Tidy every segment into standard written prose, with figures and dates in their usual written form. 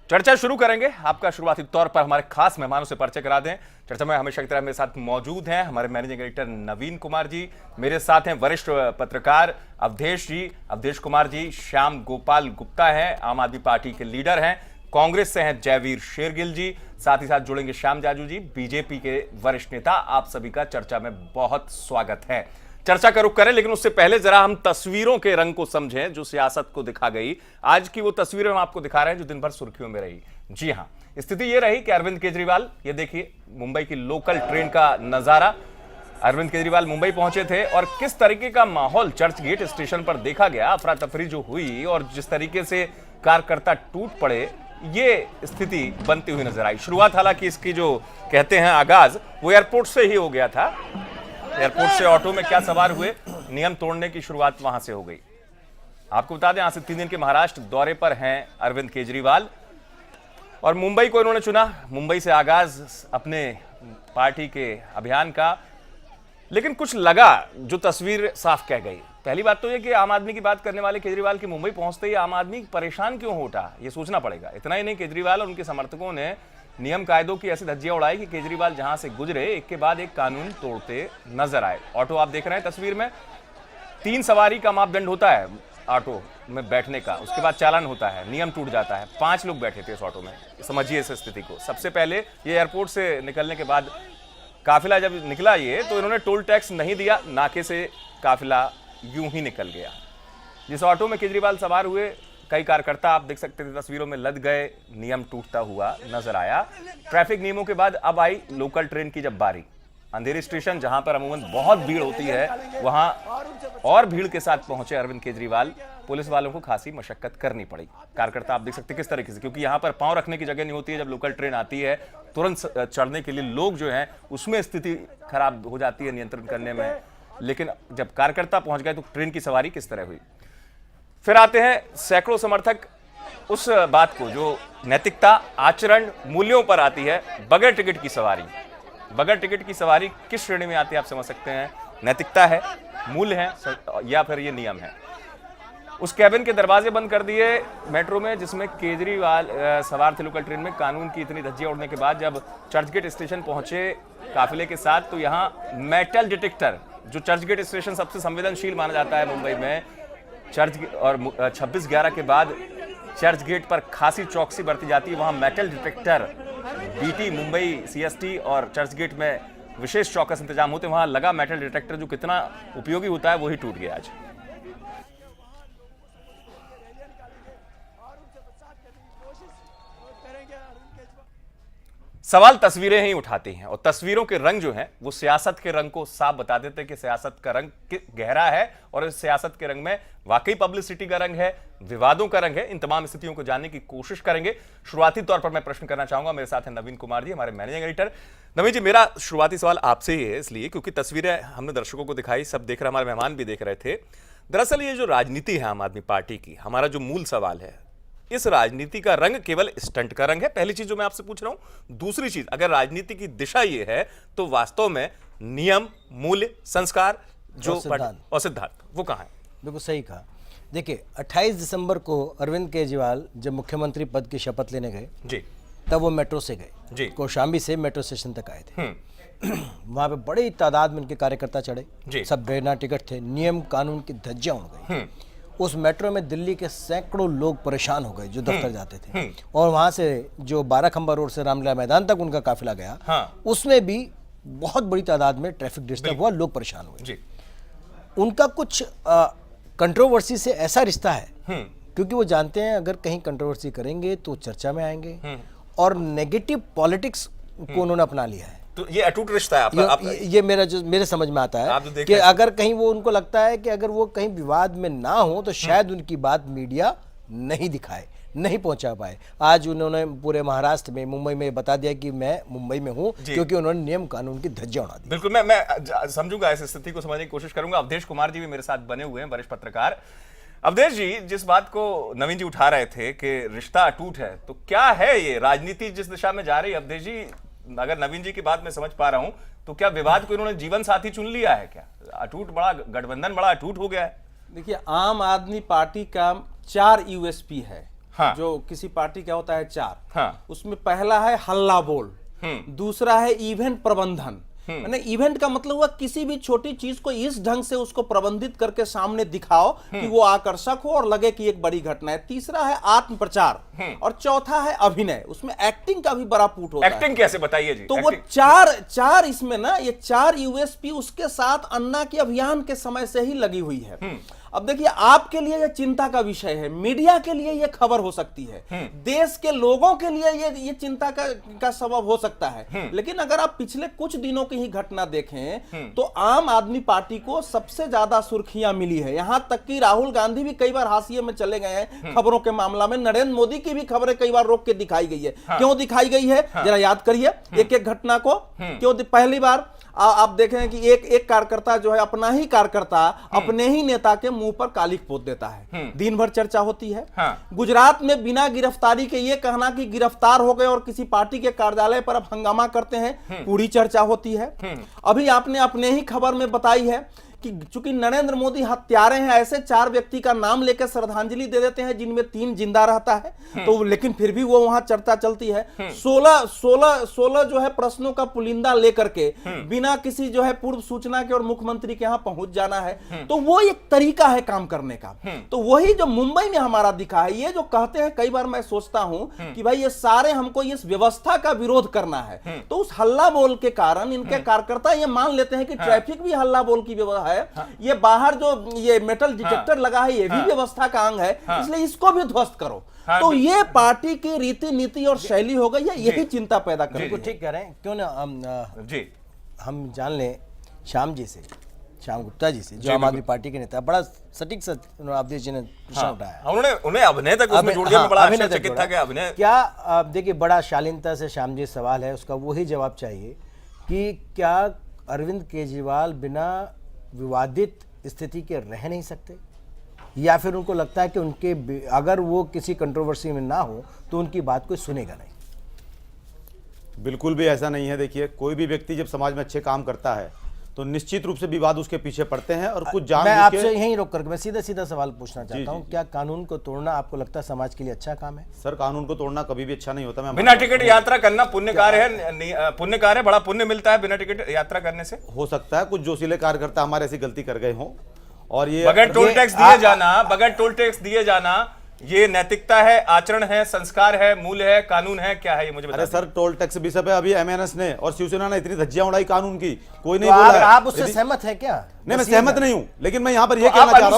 चर्चा शुरू करेंगे। आपका शुरुआती तौर पर हमारे खास मेहमानों से परिचय करा दें। चर्चा में हमेशा की तरह मेरे साथ मौजूद हैं हमारे मैनेजिंग एडिटर नवीन कुमार जी, मेरे साथ हैं वरिष्ठ पत्रकार अवधेश जी, अवधेश कुमार जी, श्याम गोपाल गुप्ता हैं, आम आदमी पार्टी के लीडर हैं, कांग्रेस से हैं जयवीर शेरगिल जी, साथ ही साथ जुड़ेंगे श्याम जाजू जी, बीजेपी के वरिष्ठ नेता। आप सभी का चर्चा में बहुत स्वागत है। चर्चा का रुख करें, लेकिन उससे पहले जरा हम तस्वीरों के रंग को समझें जो सियासत को दिखा गई। आज की वो तस्वीरें हम आपको दिखा रहे हैं जो दिन भर सुर्खियों में रही। जी हां, स्थिति ये रही कि अरविंद केजरीवाल, ये देखिए मुंबई की लोकल ट्रेन का नजारा। अरविंद केजरीवाल मुंबई पहुंचे थे और किस तरीके का माहौल चर्च गेट स्टेशन पर देखा गया, अफरा तफरी जो हुई और जिस तरीके से कार्यकर्ता टूट पड़े, ये स्थिति बनती हुई नजर आई। शुरुआत हालांकि इसकी जो कहते हैं आगाज, वो एयरपोर्ट से ही हो गया था। एयरपोर्ट से ऑटो में क्या सवार हुए, नियम तोड़ने की शुरुआत वहां से हो गई। आपको बता दें, आज से 3 दिन के महाराष्ट्र दौरे पर हैं अरविंद केजरीवाल और मुंबई को इन्होंने चुना। मुंबई से आगाज अपने पार्टी के अभियान का, लेकिन कुछ लगा जो तस्वीर साफ कह गई। पहली बात तो यह कि आम आदमी की बात करने वाले केजरीवाल की मुंबई पहुंचते ही आम आदमी परेशान क्यों हो उठा, यह सोचना पड़ेगा। इतना ही नहीं, केजरीवाल और उनके समर्थकों ने नियम कायदों की ऐसी धज्जियां उड़ाई कि केजरीवाल जहां से गुजरे एक के बाद एक कानून तोड़ते नजर आए। ऑटो आप देख रहे हैं तस्वीर में, 3 सवारी का मापदंड होता है ऑटो में बैठने का, उसके बाद चालान होता है, नियम टूट जाता है। 5 लोग बैठे थे इस ऑटो में। समझिए इस स्थिति को। सबसे पहले ये एयरपोर्ट से निकलने के बाद काफिला जब निकला ये, तो इन्होंने टोल टैक्स नहीं दिया, नाके से काफिला यूं ही निकल गया। जिस ऑटो में केजरीवाल सवार हुए, कई कार्यकर्ता आप देख सकते थे तस्वीरों में लद गए, नियम टूटता हुआ नजर आया। ट्रैफिक नियमों के बाद अब आई लोकल ट्रेन की जब बारी। अंधेरी स्टेशन, जहां पर अमूमन बहुत भीड़ होती है, वहां और भीड़ के साथ पहुंचे अरविंद केजरीवाल। पुलिस वालों को खासी मशक्कत करनी पड़ी। कार्यकर्ता आप देख सकते हैं किस तरीके से, क्योंकि यहां पर पांव रखने की जगह नहीं होती है। जब लोकल ट्रेन आती है तुरंत चढ़ने के लिए लोग जो हैं, उसमें स्थिति खराब हो जाती है नियंत्रण करने में। लेकिन जब कार्यकर्ता पहुंच गए तो ट्रेन की सवारी किस तरह हुई। फिर आते हैं सैकड़ों समर्थक उस बात को जो नैतिकता, आचरण, मूल्यों पर आती है, बगैर टिकट की सवारी। बगैर टिकट की सवारी किस श्रेणी में आती है आप समझ सकते हैं। नैतिकता है, मूल्य है, या फिर ये नियम है। उस कैबिन के दरवाजे बंद कर दिए मेट्रो में जिसमें केजरीवाल सवार थे लोकल ट्रेन में। कानून की इतनी धज्जियां उड़ने के बाद जब चर्चगेट स्टेशन पहुंचे काफिले के साथ, तो यहां मेटल डिटेक्टर, जो चर्चगेट स्टेशन सबसे संवेदनशील माना जाता है मुंबई में, चर्च और 26/11 के बाद चर्च गेट पर खासी चौकसी बरती जाती है। वहां metal detector, BT, Mumbai CST और चर्च गेट में विशेष चौकस इंतजाम होते हैं। वहां लगा मेटल डिटेक्टर, जो कितना उपयोगी होता है, वही टूट गया आज। सवाल तस्वीरें ही उठाती हैं और तस्वीरों के रंग जो हैं वो सियासत के रंग को साफ बता देते हैं कि सियासत का रंग गहरा है और इस सियासत के रंग में वाकई पब्लिसिटी का रंग है, विवादों का रंग है। इन तमाम स्थितियों को जानने की कोशिश करेंगे। शुरुआती तौर पर मैं प्रश्न करना चाहूंगा, मेरे साथ हैं नवीन कुमार जी, हमारे मैनेजिंग एडिटर। नवीन जी, मेरा शुरुआती सवाल आपसे ही है, इसलिए क्योंकि तस्वीरें हमने दर्शकों को दिखाई, सब देख रहे, हमारे मेहमान भी देख रहे थे। दरअसल ये जो राजनीति है आम आदमी पार्टी की, हमारा जो मूल सवाल है, इस राजनीति का रंग केवल स्टंट का रंग है? पहली चीज जो मैं आपसे पूछ रहा हूं। दूसरी चीज, अगर राजनीति की दिशा ये है तो वास्तव में नियम, मूल्य, संस्कार जो और सिद्धांत, वो कहां है? बिल्कुल सही कहा। देखिए, 28 दिसंबर को अरविंद केजरीवाल जब मुख्यमंत्री पद की शपथ लेने गए जी, तब वो मेट्रो से गए जी, कौशाम्बी से मेट्रो स्टेशन तक आए थे। वहां पे बड़ी तादाद में उनके कार्यकर्ता चढ़े, सब बिना टिकट थे। नियम कानून की धज्जियां उड़ गई। उस मेट्रो में दिल्ली के सैकड़ों लोग परेशान हो गए जो दफ्तर जाते थे, और वहां से जो 12 खंबा रोड से रामलीला मैदान तक उनका काफिला गया, उसमें भी बहुत बड़ी तादाद में ट्रैफिक डिस्टर्ब हुआ, लोग परेशान हुए। उनका कुछ कंट्रोवर्सी से ऐसा रिश्ता है क्योंकि वो जानते हैं अगर कहीं कंट्रोवर्सी करेंगे तो चर्चा में आएंगे, और नेगेटिव पॉलिटिक्स को उन्होंने अपना लिया है। तो ये अटूट रिश्ता है आपका? ये मेरे समझ में आता है कि अगर कहीं वो, उनको लगता है कि अगर वो कहीं विवाद में ना हो तो शायद उनकी बात मीडिया नहीं दिखाए, नहीं पहुंचा पाए। आज उन्होंने पूरे महाराष्ट्र में, मुंबई में बता दिया कि मैं मुंबई में हूं, क्योंकि उन्होंने नियम कानून की धज्जियां उड़ा दी। बिल्कुल, मैं समझूंगा, इस स्थिति को समझने की कोशिश करूंगा। अवधेश कुमार जी भी मेरे साथ बने हुए हैं, वरिष्ठ पत्रकार। अवधेश जी, जिस बात को नवीन जी उठा रहे थे कि रिश्ता अटूट है, तो क्या है ये राजनीति जिस दिशा में जा रही है? अवधेश जी, अगर नवीन जी की बात मैं समझ पा रहा हूं, तो क्या विवाद को इन्होंने जीवन साथी चुन लिया है? क्या अटूट, बड़ा गठबंधन बड़ा अटूट हो गया है? देखिए, आम आदमी पार्टी का 4 यूएसपी है। हाँ। जो किसी पार्टी का होता है 4, हाँ। उसमें पहला है हल्ला बोल, दूसरा है इवेंट प्रबंधन। मैंने इवेंट का मतलब हुआ किसी भी छोटी चीज को इस ढंग से उसको प्रबंधित करके सामने दिखाओ कि वो आकर्षक हो और लगे कि एक बड़ी घटना है। तीसरा है आत्म प्रचार और चौथा है अभिनय। उसमें एक्टिंग का भी बड़ा पुट होता है। एक्टिंग कैसे बताइए जी? तो वो चार इसमें ना, ये 4 यूएसपी उसके साथ अन्ना के अभियान के समय से ही लगी हुई है। अब देखिए, आपके लिए यह चिंता का विषय है, मीडिया के लिए यह खबर हो सकती है, देश के लोगों के लिए ये चिंता का सबब हो सकता है। लेकिन अगर आप पिछले कुछ दिनों की ही घटना देखें तो आम आदमी पार्टी को सबसे ज्यादा सुर्खियां मिली है। यहां तक कि राहुल गांधी भी कई बार हाशिए में चले गए हैं खबरों के मामला में। नरेंद्र मोदी की भी खबरें कई बार रोक के दिखाई गई है। क्यों दिखाई गई है, जरा याद करिए एक एक घटना को। क्यों? पहली बार आप देखें कि एक कार्यकर्ता जो है, अपना ही कार्यकर्ता अपने ही नेता के मुंह पर कालिक पोत देता है, दिन भर चर्चा होती है। गुजरात में बिना गिरफ्तारी के ये कहना कि गिरफ्तार हो गए और किसी पार्टी के कार्यालय पर अब हंगामा करते हैं, पूरी चर्चा होती है। अभी आपने अपने ही खबर में बताई है कि चूंकि नरेंद्र मोदी हत्यारे हैं, ऐसे 4 व्यक्ति का नाम लेकर श्रद्धांजलि दे देते हैं जिनमें 3 जिंदा रहता है, तो लेकिन फिर भी वो वहां चर्चा चलती है। 16 जो है प्रश्नों का पुलिंदा लेकर के बिना किसी जो है पूर्व सूचना के और मुख्यमंत्री के यहां पहुंच जाना है, तो वो एक तरीका है काम करने का। तो वही जो मुंबई में हमारा दिखा है, ये जो कहते हैं, कई बार मैं सोचता हूं कि भाई ये सारे हमको इस व्यवस्था का विरोध करना है, तो उस हल्ला बोल के कारण इनके कार्यकर्ता ये मान लेते हैं कि ट्रैफिक भी हल्ला बोल की व्यवस्था है। ये बाहर जो ये मेटल डिटेक्टर लगा है, ये भी व्यवस्था का अंग है, इसलिए इसको भी ध्वस्त करो। तो ये पार्टी की रीति नीति और शैली हो गई है, यही चिंता पैदा कर रही है। ठीक कह रहे हैं। क्यों ना जी हम जान लें श्याम गुप्ता जी से, जो आम आदमी पार्टी के नेता, बड़ा सटीक अवधेश जी ने प्रश्न उठाया। उन्हें अभिनय तक उसमें जोड़ दिया। मैं बड़ा आश्चर्यचकित था कि अभिनय क्या। देखिए, बड़ा शालीनता से श्याम जी सवाल है, उसका वही जवाब चाहिए कि क्या अरविंद केजरीवाल बिना विवादित स्थिति के रह नहीं सकते, या फिर उनको लगता है कि उनके अगर वो किसी कंट्रोवर्सी में ना हो तो उनकी बात कोई सुनेगा नहीं? बिल्कुल भी ऐसा नहीं है। देखिए, कोई भी व्यक्ति जब समाज में अच्छे काम करता है तो निश्चित रूप से विवाद उसके पीछे पड़ते हैं और कुछ जान। मैं आपसे यहीं रोक करके मैं सीधा सवाल पूछना चाहता हूं, क्या कानून को तोड़ना आपको लगता है समाज के लिए अच्छा काम है? सर, कानून को तोड़ना कभी भी अच्छा नहीं होता। मैं बिना टिकट यात्रा करना पुण्य कार्य है, पुण्य कार्य, बड़ा पुण्य मिलता है बिना टिकट यात्रा करने से। हो सकता है कुछ जोशीले कार्यकर्ता हमारे ऐसी गलती कर गए हों, और ये बगैर टोल टैक्स दिए जाना, ये नैतिकता है, आचरण है, संस्कार है, मूल्य है, कानून है, क्या है ये मुझे बताइए। अरे सर, टोल टैक्स विषय पे अभी एमएनएस ने और शिवसेना ने इतनी धज्जियां उड़ाई कानून की, कोई नहीं बोला है। आप उससे सहमत हैं क्या? नहीं, मैं सहमत नहीं हूं, लेकिन मैं यहाँ पर यह कहना चाह रहा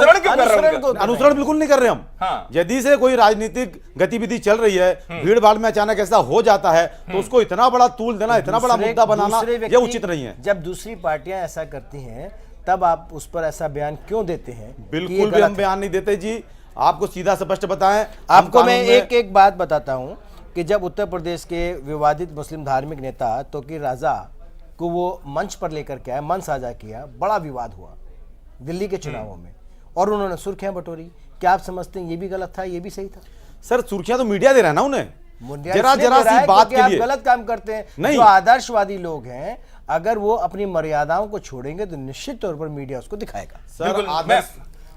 हूं, अनुसरण बिल्कुल नहीं कर रहे हम। यदि से कोई राजनीतिक गतिविधि चल रही है, भीड़ भाड़ में अचानक ऐसा हो जाता है, तो उसको इतना बड़ा तूल देना, इतना बड़ा मुद्दा बनाना, यह उचित नहीं है। जब दूसरी पार्टियां ऐसा करती हैं तब आप उस पर ऐसा बयान क्यों देते हैं? बिल्कुल भी हम बयान नहीं देते जी, आपको सीधा स्पष्ट बताएं। आपको मैं एक बात बताता हूं कि जब उत्तर प्रदेश के विवादित मुस्लिम धार्मिक नेता तौकीर राजा को वो मंच पर लेकर के आए, मंच साझा किया, बड़ा विवाद हुआ दिल्ली के चुनावों में, और उन्होंने सुर्खियां बटोरी। क्या आप समझते हैं ये भी गलत था, ये भी सही था? सर, सुर्खियां तो मीडिया दे रहा है ना उन्हें, जरा सी बात के लिए गलत काम करते हैं। नहीं, जो आदर्शवादी लोग हैं, अगर वो अपनी मर्यादाओं को छोड़ेंगे तो निश्चित तौर पर मीडिया उसको दिखाएगा। सर,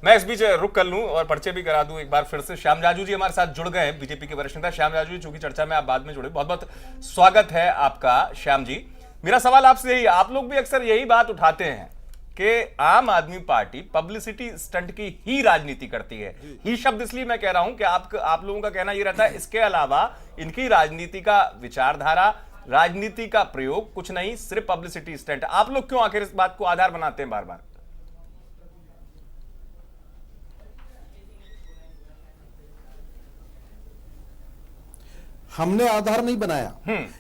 मैं इस बीच रुक कर लूं और परिचय भी करा दूं एक बार फिर से। श्याम जाजू जी हमारे साथ जुड़ गए हैं, बीजेपी के वरिष्ठ नेता श्याम जाजू जी, चूंकि चर्चा में आप बाद में जुड़े, बहुत बहुत स्वागत है आपका श्याम जी। मेरा सवाल आपसे यही, आप लोग भी अक्सर यही बात उठाते हैं कि आम आदमी पार्टी पब्लिसिटी स्टंट की ही राजनीति करती है। ही शब्द इसलिए मैं कह रहा हूं कि आप लोगों का कहना यह रहता है, इसके अलावा इनकी राजनीति का विचारधारा, राजनीति का प्रयोग कुछ नहीं, सिर्फ पब्लिसिटी स्टंट। आप लोग क्यों आखिर इस बात को आधार बनाते हैं बार बार? हमने आधार नहीं बनाया,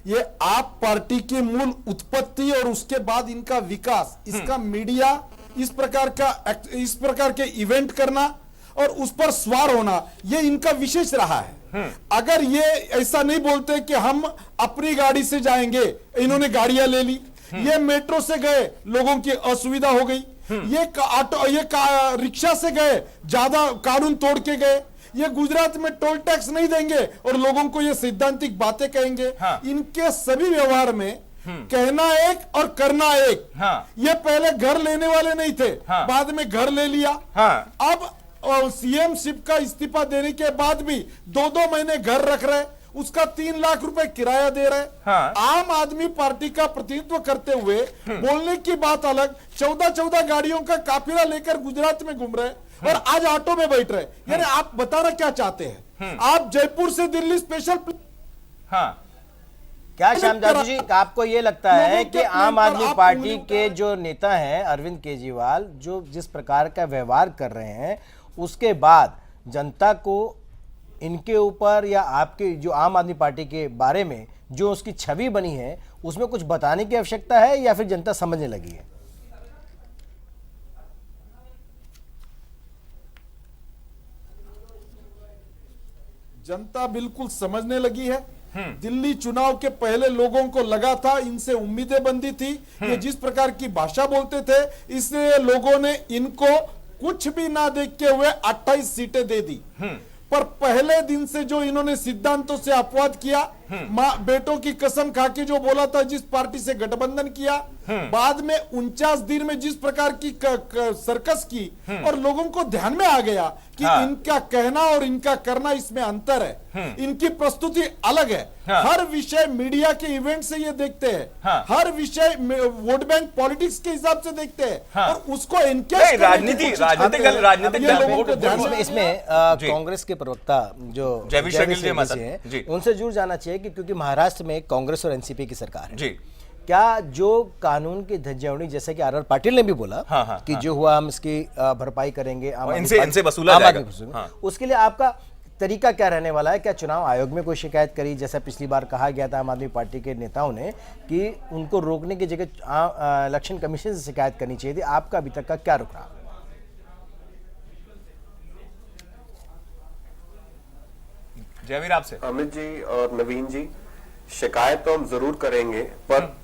ये आप पार्टी की मूल उत्पत्ति और उसके बाद इनका विकास, इसका मीडिया इस प्रकार के इवेंट करना और उस पर सवार होना, ये इनका विशेष रहा है। अगर ये ऐसा नहीं बोलते कि हम अपनी गाड़ी से जाएंगे, इन्होंने गाड़ियां ले ली, ये मेट्रो से गए, लोगों की असुविधा हो गई, ये रिक्शा से गए, ज्यादा कानून तोड़ के गए, ये गुजरात में टोल टैक्स नहीं देंगे और लोगों को ये सैद्धांतिक बातें कहेंगे। इनके सभी व्यवहार में कहना एक और करना एक। ये पहले घर लेने वाले नहीं थे, बाद में घर ले लिया। अब और सीएमशिप का इस्तीफा देने के बाद भी 2-2 महीने घर रख रहे, उसका 3 लाख रुपए किराया दे रहे। हाँ। आम आदमी पार्टी का प्रतिनिधित्व करते हुए बोलने की बात अलग, 14 गाड़ियों का काफिला लेकर गुजरात में घूम रहे और आज ऑटो में बैठ रहे। यानी आप बताना क्या चाहते हैं? आप जयपुर से दिल्ली स्पेशल। हाँ, क्या श्याम जाजू जी, आपको ये लगता है लोगों कि के आम प्लेन पर आदमी आप पार्टी उंगली के जो नेता हैं अरविंद केजरीवाल, जो जिस प्रकार का व्यवहार कर रहे हैं, उसके बाद जनता को इनके ऊपर या आपके जो आम आदमी पार्टी के बारे में जो उसकी छवि बनी है, उसमें कुछ बताने की आवश्यकता है या फिर जनता समझने लगी है? जनता बिल्कुल समझने लगी है। दिल्ली चुनाव के पहले लोगों को लगा था, इनसे उम्मीदें बंधी थी, ये जिस प्रकार की भाषा बोलते थे, इसलिए लोगों ने इनको कुछ भी ना देखते हुए 28 सीटें दे दी। पर पहले दिन से जो इन्होंने सिद्धांतों से अपवाद किया, मां बेटों की कसम खा के जो बोला था, जिस पार्टी से गठबंधन किया, बाद में 49 दिन में जिस प्रकार की सर्कस की, और लोगों को ध्यान में आ गया कि हाँ। इनका कहना और इनका करना इसमें अंतर है। इनकी प्रस्तुति अलग है। हाँ। हर विषय मीडिया के इवेंट से ये देखते हैं। हाँ। हर विषय वोट बैंक पॉलिटिक्स के हिसाब से देखते हैं। हाँ। और उसको इनके राजनीतिक इसमें कांग्रेस के प्रवक्ता जो जयवीर शकील जी हैं, उनसे जरूर जानना चाहिए कि क्योंकि महाराष्ट्र में कांग्रेस और एनसीपी की सरकार है जी, क्या जो कानून की धज्जियां उड़ी, जैसे कि आर पाटिल ने भी बोला कि जो हुआ हम इसकी भरपाई करेंगे, इनसे वसूला जाएगा। हाँ। उसके लिए आपका तरीका क्या रहने वाला है? क्या चुनाव आयोग में कोई शिकायत करी, जैसा पिछली बार कहा गया था आम आदमी पार्टी के नेताओं ने कि उनको रोकने की जगह इलेक्शन कमीशन से शिकायत करनी चाहिए थी? आपका अभी तक का क्या रुख रहा? जयवीर आपसे। अमित जी और नवीन जी, शिकायत तो हम जरूर करेंगे, पर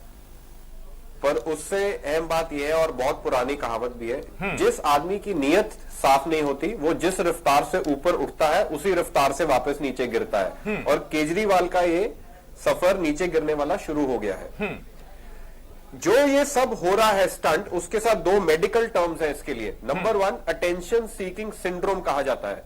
उससे अहम बात यह है, और बहुत पुरानी कहावत भी है, जिस आदमी की नीयत साफ नहीं होती, वो जिस रफ्तार से ऊपर उठता है उसी रफ्तार से वापस नीचे गिरता है। और केजरीवाल का ये सफर नीचे गिरने वाला शुरू हो गया है। जो ये सब हो रहा है स्टंट, उसके साथ 2 मेडिकल टर्म्स हैं इसके लिए। नंबर 1 अटेंशन सीकिंग सिंड्रोम कहा जाता है।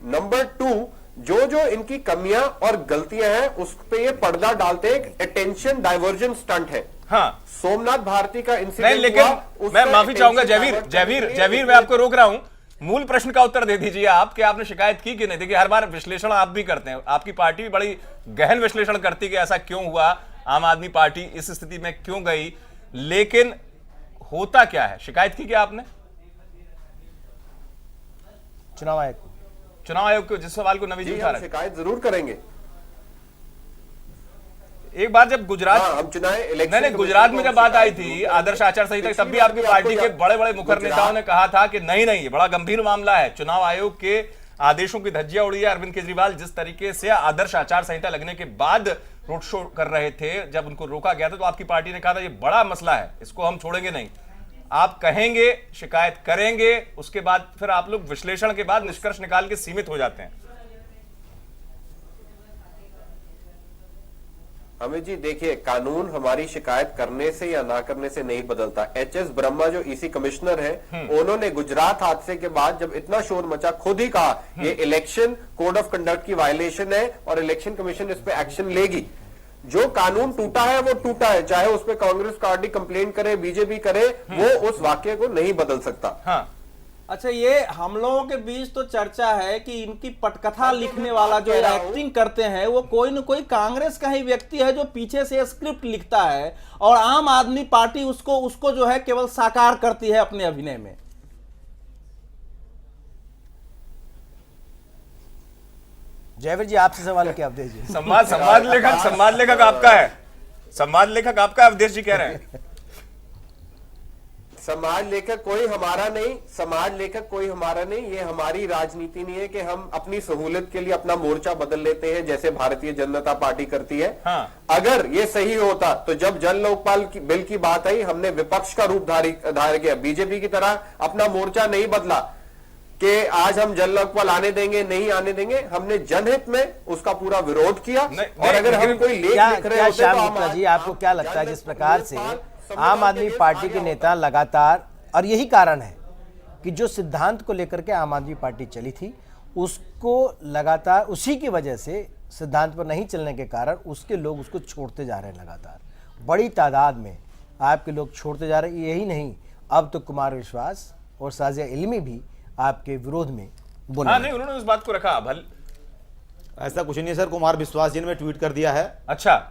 नंबर 2 जो इनकी कमियां और गलतियां हैं उस पे ये पर्दा डालते हैं, अटेंशन डाइवर्जन स्टंट है। हाँ, सोमनाथ भारती का नहीं, इंसिडेंट लेकिन मैं माफी चाहूंगा जयवीर, मैं आपको रोक रहा हूं। मूल प्रश्न का उत्तर दे दीजिए आप कि आपने शिकायत की कि नहीं। देखिए, हर बार विश्लेषण आप भी करते हैं, आपकी पार्टी भी बड़ी गहन विश्लेषण करती है कि ऐसा क्यों हुआ, आम आदमी पार्टी इस स्थिति में क्यों गई, लेकिन होता क्या है? शिकायत की क्या आपने चुनाव आयोग को? जिस सवाल को नवीन जी उठा रहे, शिकायत जरूर करेंगे। एक बार जब गुजरात, हम चुनाव नहीं, गुजरात में जब बात आई थी आदर्श आचार संहिता, तब भी आपकी पार्टी के बड़े बड़े मुखर नेताओं ने कहा था कि नहीं, ये बड़ा गंभीर मामला है, चुनाव आयोग के आदेशों की धज्जियां उड़ी है। अरविंद केजरीवाल जिस तरीके से आदर्श आचार संहिता लगने के बाद रोड शो कर रहे थे, जब उनको रोका गया था, तो आपकी पार्टी ने कहा था ये बड़ा मसला है, इसको हम छोड़ेंगे नहीं। आप कहेंगे, शिकायत करेंगे, उसके बाद फिर आप लोग विश्लेषण के बाद निष्कर्ष निकाल के सीमित हो जाते हैं। अमित जी देखिए, कानून हमारी शिकायत करने से या ना करने से नहीं बदलता। एच.एस. ब्रह्मा जो ईसी कमिश्नर हैं, उन्होंने गुजरात हादसे के बाद जब इतना शोर मचा, खुद ही कहा ये इलेक्शन कोड ऑफ कंडक्ट की वायलेशन है और इलेक्शन कमीशन इस पे एक्शन लेगी। जो कानून टूटा है वो टूटा है, चाहे उस पर कांग्रेस पार्टी कंप्लेन करे, बीजेपी करे, वो उस वाक्य को नहीं बदल सकता। हाँ। अच्छा, ये हम लोगों के बीच तो चर्चा है कि इनकी पटकथा लिखने वाला जो एक्टिंग करते हैं वो कोई न कोई कांग्रेस का ही व्यक्ति है जो पीछे से स्क्रिप्ट लिखता है, और आम आदमी पार्टी उसको जो है केवल साकार करती है अपने अभिनय में। जयवीर जी, आपसे सवाल क्या आप दीजिए। संवाद लेखक आपका है, संवाद लेखक आपका, अवधेश जी कह रहे हैं। समाज लेखक कोई हमारा नहीं, समाज लेखक कोई हमारा नहीं। ये हमारी राजनीति नहीं है कि हम अपनी सहूलियत के लिए अपना मोर्चा बदल लेते हैं जैसे भारतीय जनता पार्टी करती है। हाँ। अगर ये सही होता तो जब जन लोकपाल की बिल की बात आई, हमने विपक्ष का रूप धारण किया, बीजेपी की तरह अपना मोर्चा नहीं बदला कि आज हम जन लोकपाल आने देंगे, नहीं आने देंगे। हमने जनहित में उसका पूरा विरोध किया। और अगर हम कोई लेख लिख रहे होते तो जी, आपको क्या लगता है जिस प्रकार से आम आदमी पार्टी के नेता लगातार, और यही कारण है कि जो सिद्धांत को लेकर के आम आदमी पार्टी चली थी, उसको लगातार उसी की वजह से सिद्धांत पर नहीं चलने के कारण उसके लोग उसको छोड़ते जा रहे हैं। लगातार बड़ी तादाद में आपके लोग छोड़ते जा रहे हैं। यही नहीं, अब तो कुमार विश्वास और साजिया इल्मी भी आपके विरोध में बोले। हाँ, नहीं, उन्होंने उस बात को रखा। ऐसा कुछ नहीं है सर, कुमार विश्वास जी ने ट्वीट कर दिया है। अच्छा।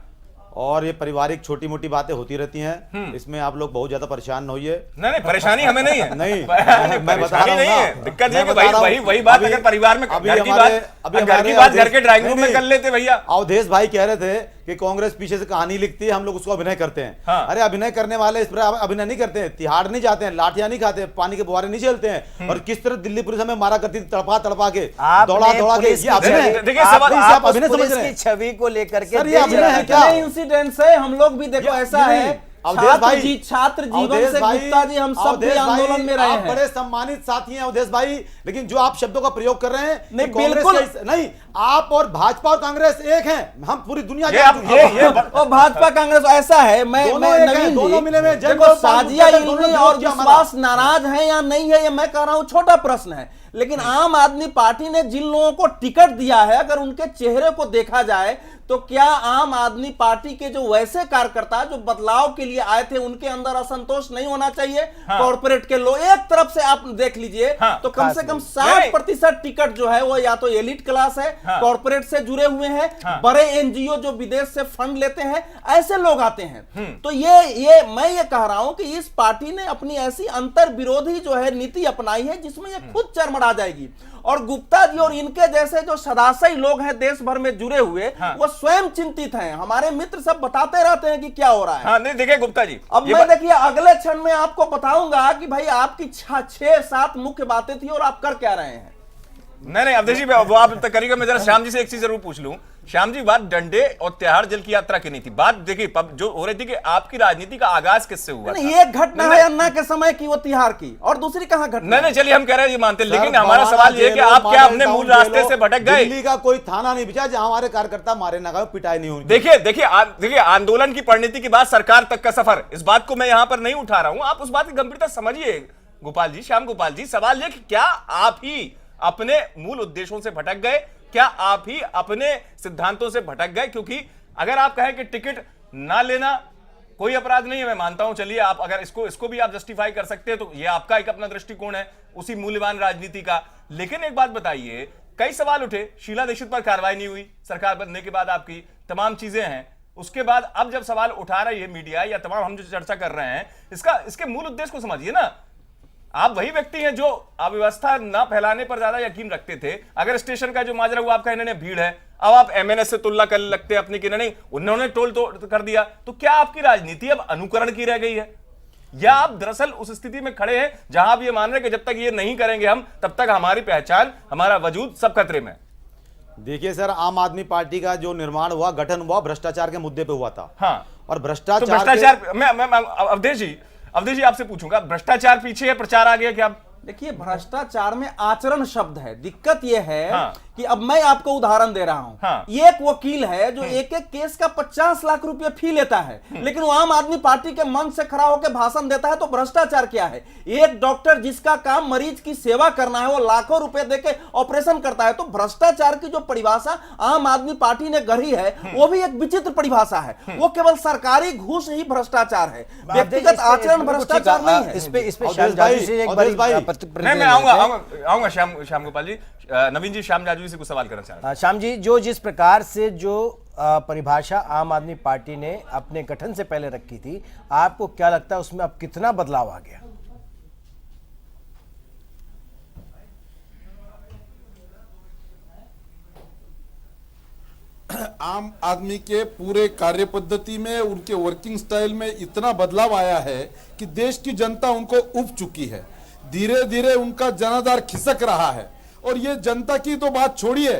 और ये पारिवारिक छोटी मोटी बातें होती रहती हैं, इसमें आप लोग बहुत ज्यादा परेशान न होइए। नहीं, परेशानी हमें नहीं है। नहीं, मैं बता रहा हूँ, दिक्कत ये कि वही बात अगर परिवार में अभी घर की बात घर के ड्राइंग रूम में कर लेते भैया। अवधेश भाई कह रहे थे कि कांग्रेस पीछे से कहानी लिखती है, हम लोग उसको अभिनय करते हैं। हाँ। अरे अभिनय करने वाले इस पर अभिनय नहीं करते हैं, तिहाड़ नहीं जाते हैं, लाठियां नहीं खाते, पानी के बुहारे नहीं झेलते हैं। और किस तरह दिल्ली पुलिस हमें मारा करती थी, तड़पा तड़पा के, दौड़ा दौड़ा के। ये अभिनय, देखिए सवाल आप अभिनय समझ रहे हैं, छवि को लेकर के ये अभिनय है क्या? इंसिडेंट है, हम लोग भी देखो ऐसा है, छात्र जीवन से गुप्ता जी हम सब भी आंदोलन में रहे हैं। बड़े सम्मानित साथी हैं अवधेश भाई, लेकिन जो आप शब्दों का प्रयोग कर रहे हैं, नहीं, बिल्कुल नहीं। आप और भाजपा और कांग्रेस एक हैं, हम पूरी दुनिया और भाजपा कांग्रेस ऐसा है। मैं नवीन दोनों मिले में देखो, साजिया इल्मी और विश्वास नाराज है या नहीं है, ये मैं कह रहा हूं छोटा प्रश्न है। लेकिन आम आदमी पार्टी ने जिन लोगों को टिकट दिया है, अगर उनके चेहरे को देखा जाए तो क्या आम आदमी पार्टी के जो वैसे कार्यकर्ता जो बदलाव के लिए आए थे, उनके अंदर असंतोष नहीं होना चाहिए? हाँ। कॉर्पोरेट के लोग एक तरफ से आप देख लीजिए, हाँ। तो कम से कम 60% टिकट जो है वो या तो एलिट क्लास है, हाँ। कॉर्पोरेट से जुड़े हुए हैं, हाँ। बड़े एनजीओ जो विदेश से फंड लेते हैं, ऐसे लोग आते हैं। तो ये मैं ये कह रहा हूं कि इस पार्टी ने अपनी ऐसी अंतर विरोधी जो है नीति अपनाई है, जिसमें ये खुद चरमरा जाएगी। और गुप्ता जी और इनके जैसे जो सदाशय लोग हैं देश भर में जुड़े हुए, हाँ। वो स्वयं चिंतित हैं। हमारे मित्र सब बताते रहते हैं कि क्या हो रहा है। हाँ, नहीं, देखिए गुप्ता जी, अब मैं देखिए अगले क्षण में आपको बताऊंगा कि भाई आपकी 6-7 मुख्य बातें थी और आप कर क्या रहे हैं। नहीं, अवधेश जी, वो आप करिएगा। मैं जरा श्याम जी से एक चीज जरूर पूछ लूं। श्याम जी, बात डंडे और तिहाड़ जेल की यात्रा की नहीं थी, बात देखिए जो हो रही थी कि आपकी राजनीति का आगाज किससे हुआ था? एक घटना है अन्ना के समय की, वो तिहाड़ की, और दूसरी कहां घटना? नहीं, चलिए हम कह रहे हैं ये मानते हैं, लेकिन हमारा सवाल ये है कि आप क्या अपने मूल रास्ते से भटक गए? दिल्ली का कोई थाना नहीं बिचा जहां हमारे कार्यकर्ता मारे ना गए, पिटाई नहीं हुई। देखिए आंदोलन की परिणति के बाद सरकार तक का सफर, इस बात को मैं यहां पर नहीं उठा रहा हूं, आप उस बात की गंभीरता समझिए गोपाल जी, श्याम गोपाल जी। सवाल ये कि क्या आप ही अपने मूल उद्देश्यों से भटक गए? क्या आप ही अपने सिद्धांतों से भटक गए? क्योंकि अगर आप कहें कि टिकट ना लेना कोई अपराध नहीं है, मैं मानता हूं, चलिए आप अगर इसको भी आप जस्टिफाई कर सकते हैं, तो ये आपका एक अपना दृष्टिकोण है उसी मूल्यवान राजनीति का। लेकिन एक बात बताइए, कई सवाल उठे, शीला दीक्षित पर कार्रवाई नहीं हुई, सरकार बनने के बाद आपकी तमाम चीजें हैं, उसके बाद अब जब सवाल उठा रही है मीडिया या तमाम हम जो चर्चा कर रहे हैं, इसके मूल उद्देश्य को समझिए ना। आप वही व्यक्ति हैं जो अव्यवस्था ना फैलाने पर ज्यादा यकीन रखते थे। अगर स्टेशन का जो माजरा हुआ, आपका इन्होंने भीड़ है, अब आप एमएनएस से तुलना कर लगते हैं अपनी कि नहीं, उन्होंने टोल कर दिया, तो क्या आपकी राजनीति अब अनुकरण की रह गई है, या आप दरअसल उस स्थिति में खड़े हैं जहां आप ये मान रहे हैं कि जब तक ये नहीं करेंगे हम, तब तक हमारी पहचान, हमारा वजूद सब खतरे में? देखिए सर, आम आदमी पार्टी का जो निर्माण हुआ, गठन हुआ, भ्रष्टाचार के मुद्दे पे हुआ था। हाँ, और भ्रष्टाचार मैं अवधेश जी आपसे पूछूंगा, भ्रष्टाचार पीछे है, प्रचार आ गया क्या? देखिए, भ्रष्टाचार में आचरण शब्द है। दिक्कत यह है हाँ। कि अब मैं आपको उदाहरण दे रहा हूं। हाँ। एक वकील है जो एक केस का 50 लाख रुपए फी लेता है, लेकिन वो आम आदमी पार्टी के मंच से खड़ा होकर भाषण देता है, तो भ्रष्टाचार क्या है? एक डॉक्टर जिसका काम मरीज की सेवा करना है, वो लाखों रुपए देके ऑपरेशन करता है। तो भ्रष्टाचार की जो परिभाषा आम आदमी पार्टी ने गढ़ी है, वो भी एक विचित्र परिभाषा है। वो केवल सरकारी घूस ही भ्रष्टाचार है, व्यक्तिगत आचरण भ्रष्टाचार नहीं है। इस पे मैं आऊंगा श्याम गोपाल जी। नवीन जी, श्याम जाजू से कुछ सवाल करना चाह रहे हैं। श्याम जी, जो जिस प्रकार से जो परिभाषा आम आदमी पार्टी ने अपने गठन से पहले रखी थी, आपको क्या लगता है उसमें अब कितना बदलाव आ गया? आम आदमी के पूरे कार्य पद्धति में, उनके वर्किंग स्टाइल में इतना बदलाव आया है कि देश की जनता उनको उब चुकी है। धीरे धीरे उनका जनाधार खिसक रहा है। और ये जनता की तो बात छोड़िए,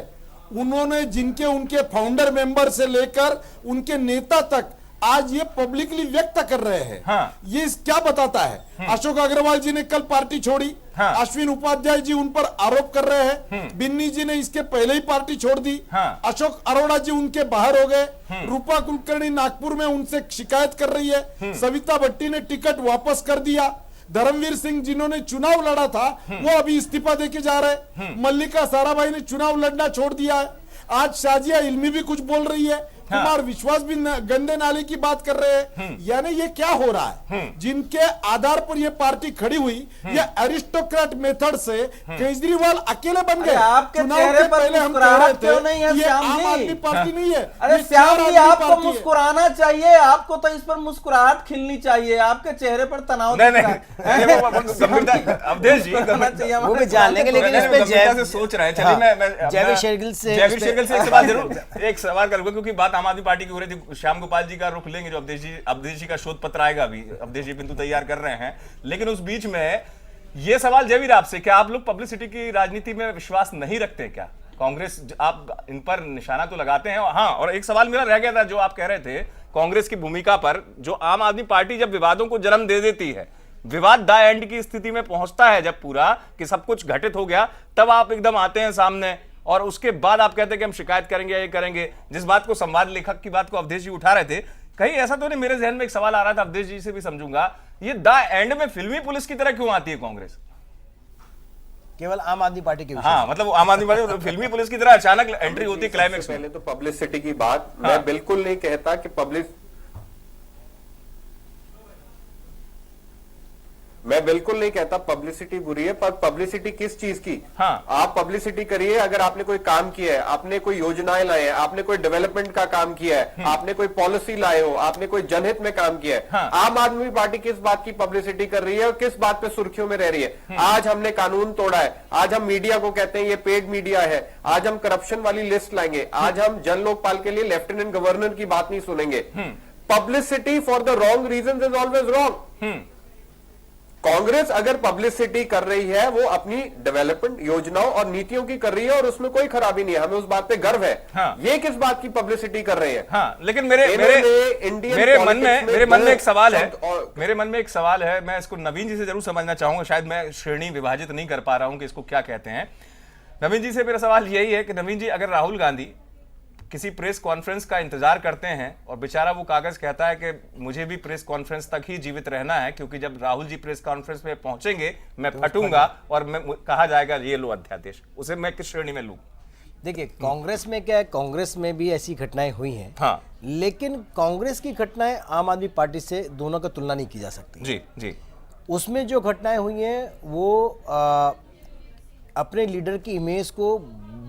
उन्होंने जिनके उनके फाउंडर मेंबर से लेकर उनके नेता तक आज ये पब्लिकली व्यक्त कर रहे हैं। हाँ। ये क्या बताता है? अशोक अग्रवाल जी ने कल पार्टी छोड़ी। हाँ। अश्विन उपाध्याय जी उन पर आरोप कर रहे हैं। बिन्नी जी ने इसके पहले ही पार्टी छोड़ दी। हाँ। अशोक अरोड़ा जी उनके बाहर हो गए। रूपा कुलकर्णी नागपुर में उनसे शिकायत कर रही है। सविता भट्टी ने टिकट वापस कर दिया। धर्मवीर सिंह जिन्होंने चुनाव लड़ा था वो अभी इस्तीफा देके जा रहे हैं। मल्लिका साराभाई ने चुनाव लड़ना छोड़ दिया है। आज शाजिया इल्मी भी कुछ बोल रही है, कुमार विश्वास भी गंदे नाले की बात कर रहे हैं। यानी ये क्या हो रहा है? जिनके आधार पर ये पार्टी खड़ी हुई, ये एरिस्टोक्रेट मेथड से केजरीवाल अकेले बन गए। आपके चुनाव चेहरे के पर पहले हम कह मुस्कुराहट रहे क्यों थे नहीं है ये श्याम आम जी? आदमी पार्टी नहीं है। अरे ये श्याम चार जी, आदमी आपको पार्टी है। मुस्कुराना चाहिए, आपको तो इस पर मुस्कुराहट खिलनी चाहिए। आपके चेहरे पर तनाव नहीं दिख रहा है। अवधेश जी वो भी जान लेंगे, लेकिन इस पे से सोच रहे हैं। चलिए मैं जयवीर शेरगिल से जयवीर शेरगिल से एक सवाल जरूर एक सवाल करूंगा, क्योंकि बात आम आदमी पार्टी की हो रही थी। श्याम गोपाल जी का रुख लेंगे, जो अवधेश जी का शोध पत्र आएगा, अभी अवधेश जी बिंदु तैयार कर रहे हैं। लेकिन उस बीच में ये सवाल जयवीर आपसे, क्या आप लोग पब्लिसिटी की राजनीति में विश्वास नहीं रखते क्या? कांग्रेस, आप इन पर निशाना तो लगाते हैं। हाँ, और एक सवाल मेरा रह गया था जो आप कह रहे थे कांग्रेस की भूमिका पर। जो आम आदमी पार्टी जब विवादों को जन्म दे देती है, विवाद द एंड की स्थिति में पहुंचता है, जब पूरा कि सब कुछ घटित हो गया, तब आप एकदम आते हैं सामने और उसके बाद आप कहते हैं कि हम शिकायत करेंगे, ये करेंगे। जिस बात को संवाद लेखक की बात को अवधेश जी उठा रहे थे, कहीं ऐसा तो नहीं, मेरे जहन में एक सवाल आ रहा था, अवधेश जी से भी समझूंगा, ये द एंड में फिल्मी पुलिस की तरह क्यों आती है कांग्रेस? केवल आम आदमी पार्टी के विषय हाँ, मतलब आम आदमी पार्टी फिल्मी पुलिस की तरह अचानक एंट्री होती है क्लाइमेक्स में। पहले तो पब्लिसिटी की बात, मैं बिल्कुल नहीं कहता कि मैं बिल्कुल नहीं कहता पब्लिसिटी बुरी है, पर पब्लिसिटी किस चीज की? हाँ। आप पब्लिसिटी करिए अगर आपने कोई काम किया है, आपने कोई योजनाएं लाए हैं, आपने कोई डेवलपमेंट का काम किया है, आपने कोई पॉलिसी लाए हो, आपने कोई जनहित में काम किया है। हाँ। आम आदमी पार्टी किस बात की पब्लिसिटी कर रही है और किस बात पे सुर्खियों में रह रही है? आज हमने कानून तोड़ा है, आज हम मीडिया को कहते हैं ये पेड मीडिया है, आज हम करप्शन वाली लिस्ट लाएंगे, आज हम जन लोकपाल के लिए लेफ्टिनेंट गवर्नर की बात नहीं सुनेंगे। Publicity for the wrong reason is always wrong. Congress अगर पब्लिसिटी कर रही है, वो अपनी डेवलपमेंट योजनाओं और नीतियों की कर रही है और उसमें कोई खराबी नहीं है, हमें उस बात पे गर्व है। हाँ। ये किस बात की पब्लिसिटी कर रही है? हाँ, लेकिन मेरे मन में एक सवाल है, मेरे मन में एक सवाल है, मैं इसको नवीन जी से जरूर समझना चाहूंगा। शायद मैं श्रेणी विभाजित नहीं कर पा रहा हूं कि इसको क्या कहते हैं। नवीन जी से मेरा सवाल यही है कि नवीन जी, अगर राहुल गांधी किसी प्रेस कॉन्फ्रेंस का इंतजार करते हैं और बेचारा वो कागज कहता है कि मुझे भी प्रेस कॉन्फ्रेंस तक ही जीवित रहना है, क्योंकि जब राहुल जी प्रेस कॉन्फ्रेंस में पहुंचेंगे मैं फटूंगा और मैं कहा जाएगा ये लो अध्यादेश, उसे मैं किस श्रेणी में लूं? देखिए, कांग्रेस में क्या है, कांग्रेस में भी ऐसी घटनाएं हुई हैं। हाँ। लेकिन कांग्रेस की घटनाएं आम आदमी पार्टी से दोनों का तुलना नहीं की जा सकती। जी जी। उसमें जो घटनाएं हुई हैं वो अपने लीडर की इमेज को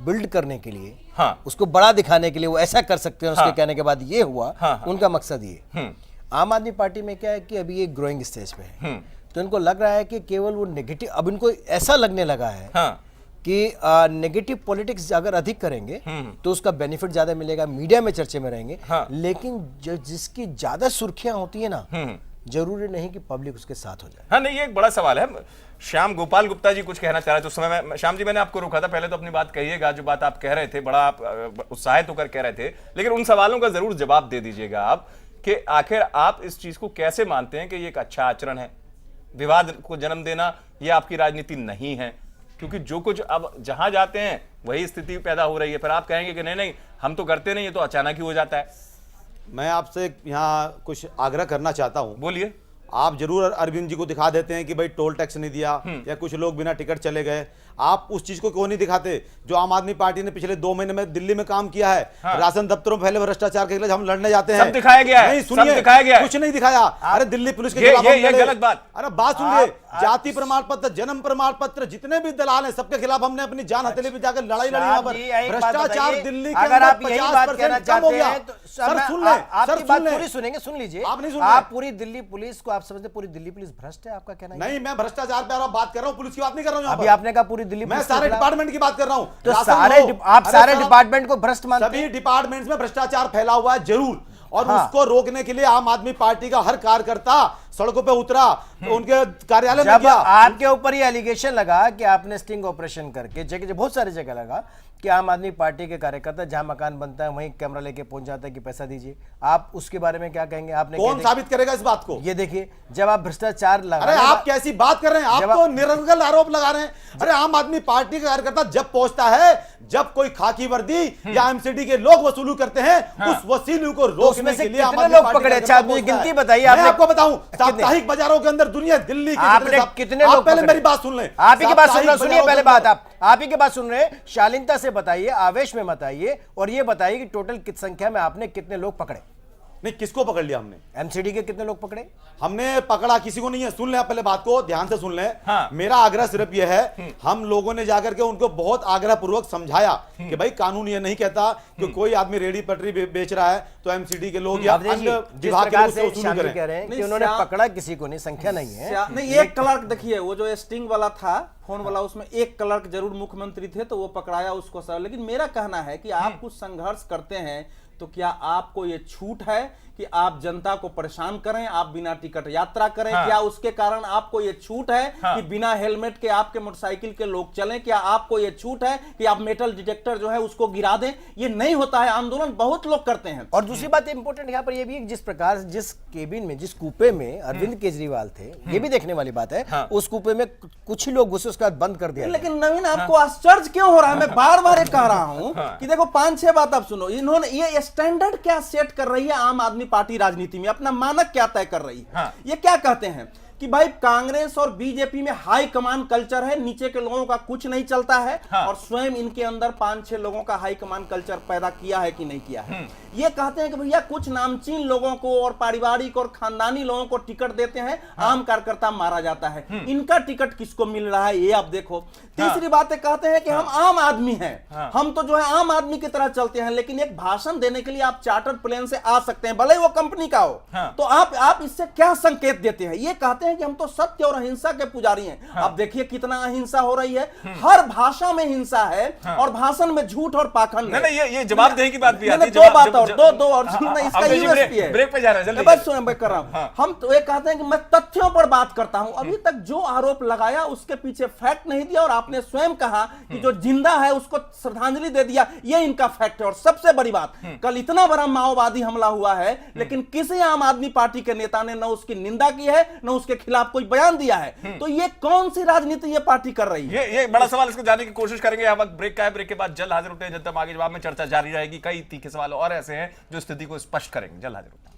बिल्ड करने के लिए, हाँ। उसको बड़ा दिखाने के लिए वो ऐसा कर सकते हैं। उसके हाँ। कहने के बाद ये हुआ, हाँ। उनका मकसद ये। आम आदमी पार्टी में क्या है कि अभी ये ग्रोइंग स्टेज पे है, तो इनको लग रहा है कि केवल वो नेगेटिव, अब इनको ऐसा लगने लगा है हाँ। कि नेगेटिव पॉलिटिक्स अगर अधिक करेंगे तो उसका बेनिफिट ज्यादा मिलेगा, मीडिया में चर्चे में रहेंगे। हाँ। लेकिन जिसकी ज्यादा सुर्खियां होती है ना, जरूरी नहीं कि पब्लिक उसके साथ हो जाए। हाँ, नहीं, ये एक बड़ा सवाल है। श्याम गोपाल गुप्ता जी कुछ कहना चाह रहे थे उस समय में। श्याम जी, मैंने आपको रोका था, पहले तो अपनी बात कहिएगा, जो बात आप कह रहे थे, बड़ा आप उत्साहित होकर कह रहे थे, लेकिन उन सवालों का जरूर जवाब दे दीजिएगा आप कि आखिर आप इस चीज को कैसे मानते हैं कि ये एक अच्छा आचरण है? विवाद को जन्म देना ये आपकी राजनीति नहीं है, क्योंकि जो कुछ अब जहां जाते हैं वही स्थिति पैदा हो रही है। फिर आप कहेंगे कि नहीं नहीं हम तो करते नहीं, ये तो अचानक ही हो जाता है। मैं आपसे यहाँ कुछ आग्रह करना चाहता हूँ। बोलिए। आप जरूर अरविंद जी को दिखा देते हैं कि भाई टोल टैक्स नहीं दिया या कुछ लोग बिना टिकट चले गए, आप उस चीज को क्यों नहीं दिखाते जो आम आदमी पार्टी ने पिछले 2 महीने में दिल्ली में काम किया है? हाँ। राशन दफ्तरों में फैले भ्रष्टाचार के खिलाफ हम लड़ने जाते हैं, सब दिखाया गया है। नहीं सब सुनिए, दिखाया गया है। कुछ नहीं दिखाया। अरे दिल्ली पुलिस के ये खिलाफ हम लड़े। गलत बात। अरे बात सुनिए, जाति प्रमाण पत्र, जन्म प्रमाण पत्र, जितने भी दलाल हैं सबके खिलाफ हमने अपनी जान हथेली पे जाकर लड़ाई लड़ी। वहां पर भ्रष्टाचार दिल्ली के अगर आप यही बात 50% कहना कम हो चाहते गया। हैं तो सर सुन ले, आपकी बात पूरी सुनेंगे, सुन लीजिए। आप नहीं सुन आप पूरी दिल्ली पुलिस को आप समझते पूरी दिल्ली पुलिस भ्रष्ट है, आपका कहना है? नहीं, मैं भ्रष्टाचार पे बात कर रहा हूँ, पुलिस की बात नहीं कर रहा हूँ। अभी आपने कहा पूरी दिल्ली मैं पुलिस सारे डिपार्टमेंट की बात कर रहा हूँ। तो आप सारे डिपार्टमेंट को भ्रष्ट मानते हैं? हैं? सभी डिपार्टमेंट्स में भ्रष्टाचार फैला हुआ है जरूर, और हाँ। उसको रोकने के लिए आम आदमी पार्टी का हर कार्यकर्ता सड़कों पे उतरा, उनके कार्यालय में जब गया। आपके ऊपर ये एलिगेशन लगा कि आपने स्टिंग ऑपरेशन करके जगह बहुत सारी जगह लगा कि आम आदमी पार्टी के कार्यकर्ता जहां मकान बनता है वहीं कैमरा लेके पहुंच जाता है कि पैसा दीजिए, आप उसके बारे में क्या कहेंगे? आपने कौन साबित करेगा इस बात को? ये देखिए, जब आप भ्रष्टाचार लगा, अरे आप कैसी बात कर रहे हैं? आप तो निरंकुश आरोप लगा रहे हैं। अरे आम आदमी पार्टी का कार्यकर्ता जब पहुंचता है, जब कोई खाकी वर्दी या एमसीडी के लोग वसूली करते हैं, उस वसूली को रोकने के लिए कितने लोग पकड़े? अच्छा, मुझे गिनती बताइए। मैं आपको बताऊं, साप्ताहिक बाजारों के अंदर दुनिया दिल्ली के आपने कितने लोग पहले पकड़े? मेरी बात सुन लें। आप ही की बात सुन रहे, साप्ताहिक सुनिए बाजारों पहले के बात, अंदर- आप ही की बात सुन रहे हैं। शालीनता से बताइए, आवेश में बताइए, और ये बताइए कि टोटल किस संख्या में आपने कितने लोग पकड़े? नहीं, किसको पकड़ लिया हमने? एमसीडी के कितने लोग पकड़े? हमने पकड़ा किसी को नहीं है। सुन ले आप पहले बात को ध्यान से सुन ले। हाँ। मेरा आग्रह सिर्फ यह है, हम लोगों ने जाकर के उनको बहुत आग्रह पूर्वक समझाया कि भाई कानून ये नहीं कहता कि कोई आदमी रेडी पटरी बेच रहा है तो एमसीडी के लोग या अब देखिए, अन्य जिस विभाग के प्रकार लोग से उससे वसूली शामिल करें। कह रहे हैं कि नहीं, उन्होंने श्या- पकड़ा किसी को नहीं, संख्या नहीं है। नहीं, एक क्लर्क देखिए, वो जो स्टिंग वाला था फोन वाला, उसमें एक क्लर्क जरूर मुख्यमंत्री थे तो वो पकड़ाया उसको सब। लेकिन मेरा कहना है कि आप कुछ संघर्ष करते हैं तो क्या आपको ये छूट है कि आप जनता को परेशान करें, आप बिना टिकट यात्रा करें? हाँ। क्या उसके कारण आपको ये छूट है हाँ। कि बिना हेलमेट के आपके मोटरसाइकिल के लोग चलें? क्या आपको ये छूट है कि आप मेटल डिटेक्टर जो है उसको गिरा दें? ये नहीं होता है। आंदोलन बहुत लोग करते हैं। और दूसरी बात इंपॉर्टेंट यहाँ पर ये भी है कि जिस प्रकार जिस केबिन में, जिस कूपे में अरविंद केजरीवाल थे, ये भी देखने वाली बात है। हाँ। उस कूपे में कुछ ही लोग घुसे, उसके बाद बंद कर दिया गया। लेकिन नवीन, आपको आश्चर्य क्यों हो रहा है? मैं बार बार कह रहा हूं कि देखो 5-6 बात आप सुनो। इन्होंने ये स्टैंडर्ड क्या सेट कर रही है आम आदमी पार्टी राजनीति में, अपना मानक क्या तय कर रही है? हाँ। ये क्या कहते हैं कि भाई कांग्रेस और बीजेपी में हाई कमांड कल्चर है, नीचे के लोगों का कुछ नहीं चलता है। हाँ। और स्वयं इनके अंदर 5-6 लोगों का हाई कमांड कल्चर पैदा किया है कि नहीं किया है? ये कहते हैं कि भैया कुछ नामचीन लोगों को और पारिवारिक और खानदानी लोगों को टिकट देते हैं, आम कार्यकर्ता मारा जाता है। इनका टिकट किसको मिल रहा है ये आप देखो। तीसरी बातें कहते हैं कि हम आम आदमी हैं, हम तो जो है आम आदमी की तरह चलते हैं, लेकिन एक भाषण देने के लिए आप चार्टर्ड प्लेन से आ सकते हैं, भले ही वो कंपनी का हो। तो आप इससे क्या संकेत देते हैं? ये कहते हैं कि हम तो सत्य और अहिंसा के पुजारी हैं। अब देखिए कितना अहिंसा हो रही है, हर भाषा में हिंसा है और भाषण में झूठ और पाखंड है। नहीं, ये जवाबदेही की बात भी आती है। दो बात और दो और सुनना, इसका अब यूएसपी है। ब्रेक पे जा रहे हैं, जल्दी बस सुन, मैं कर रहा हूं। हम तो ये कहते हैं कि मैं तथ्यों पर बात करता हूं। अभी तक जो आरोप लगाया उसके पीछे फैक्ट नहीं दिया, और आपने स्वयं कहा कि जो जिंदा है उसको श्रद्धांजलि दे दिया, ये इनका फैक्ट है। और सबसे बड़ी बात, कल इतना बड़ा माओवादी हमला हुआ है, लेकिन किसी आम आदमी पार्टी के नेता ने न उसकी निंदा की है, न उसके खिलाफ कोई बयान दिया है। तो ये कौन सी राजनीति ये पार्टी कर रही है? ये बड़ा सवाल, इसको जानने की कोशिश करेंगे। अब ब्रेक का है, ब्रेक के बाद जल्द हाजिर होते हैं जनता आगे जवाब में। चर्चा जारी रहेगी, कई तीखे सवाल और ऐसे हैं जो स्थिति को स्पष्ट करेंगे। जल्द हाजिर होते हैं।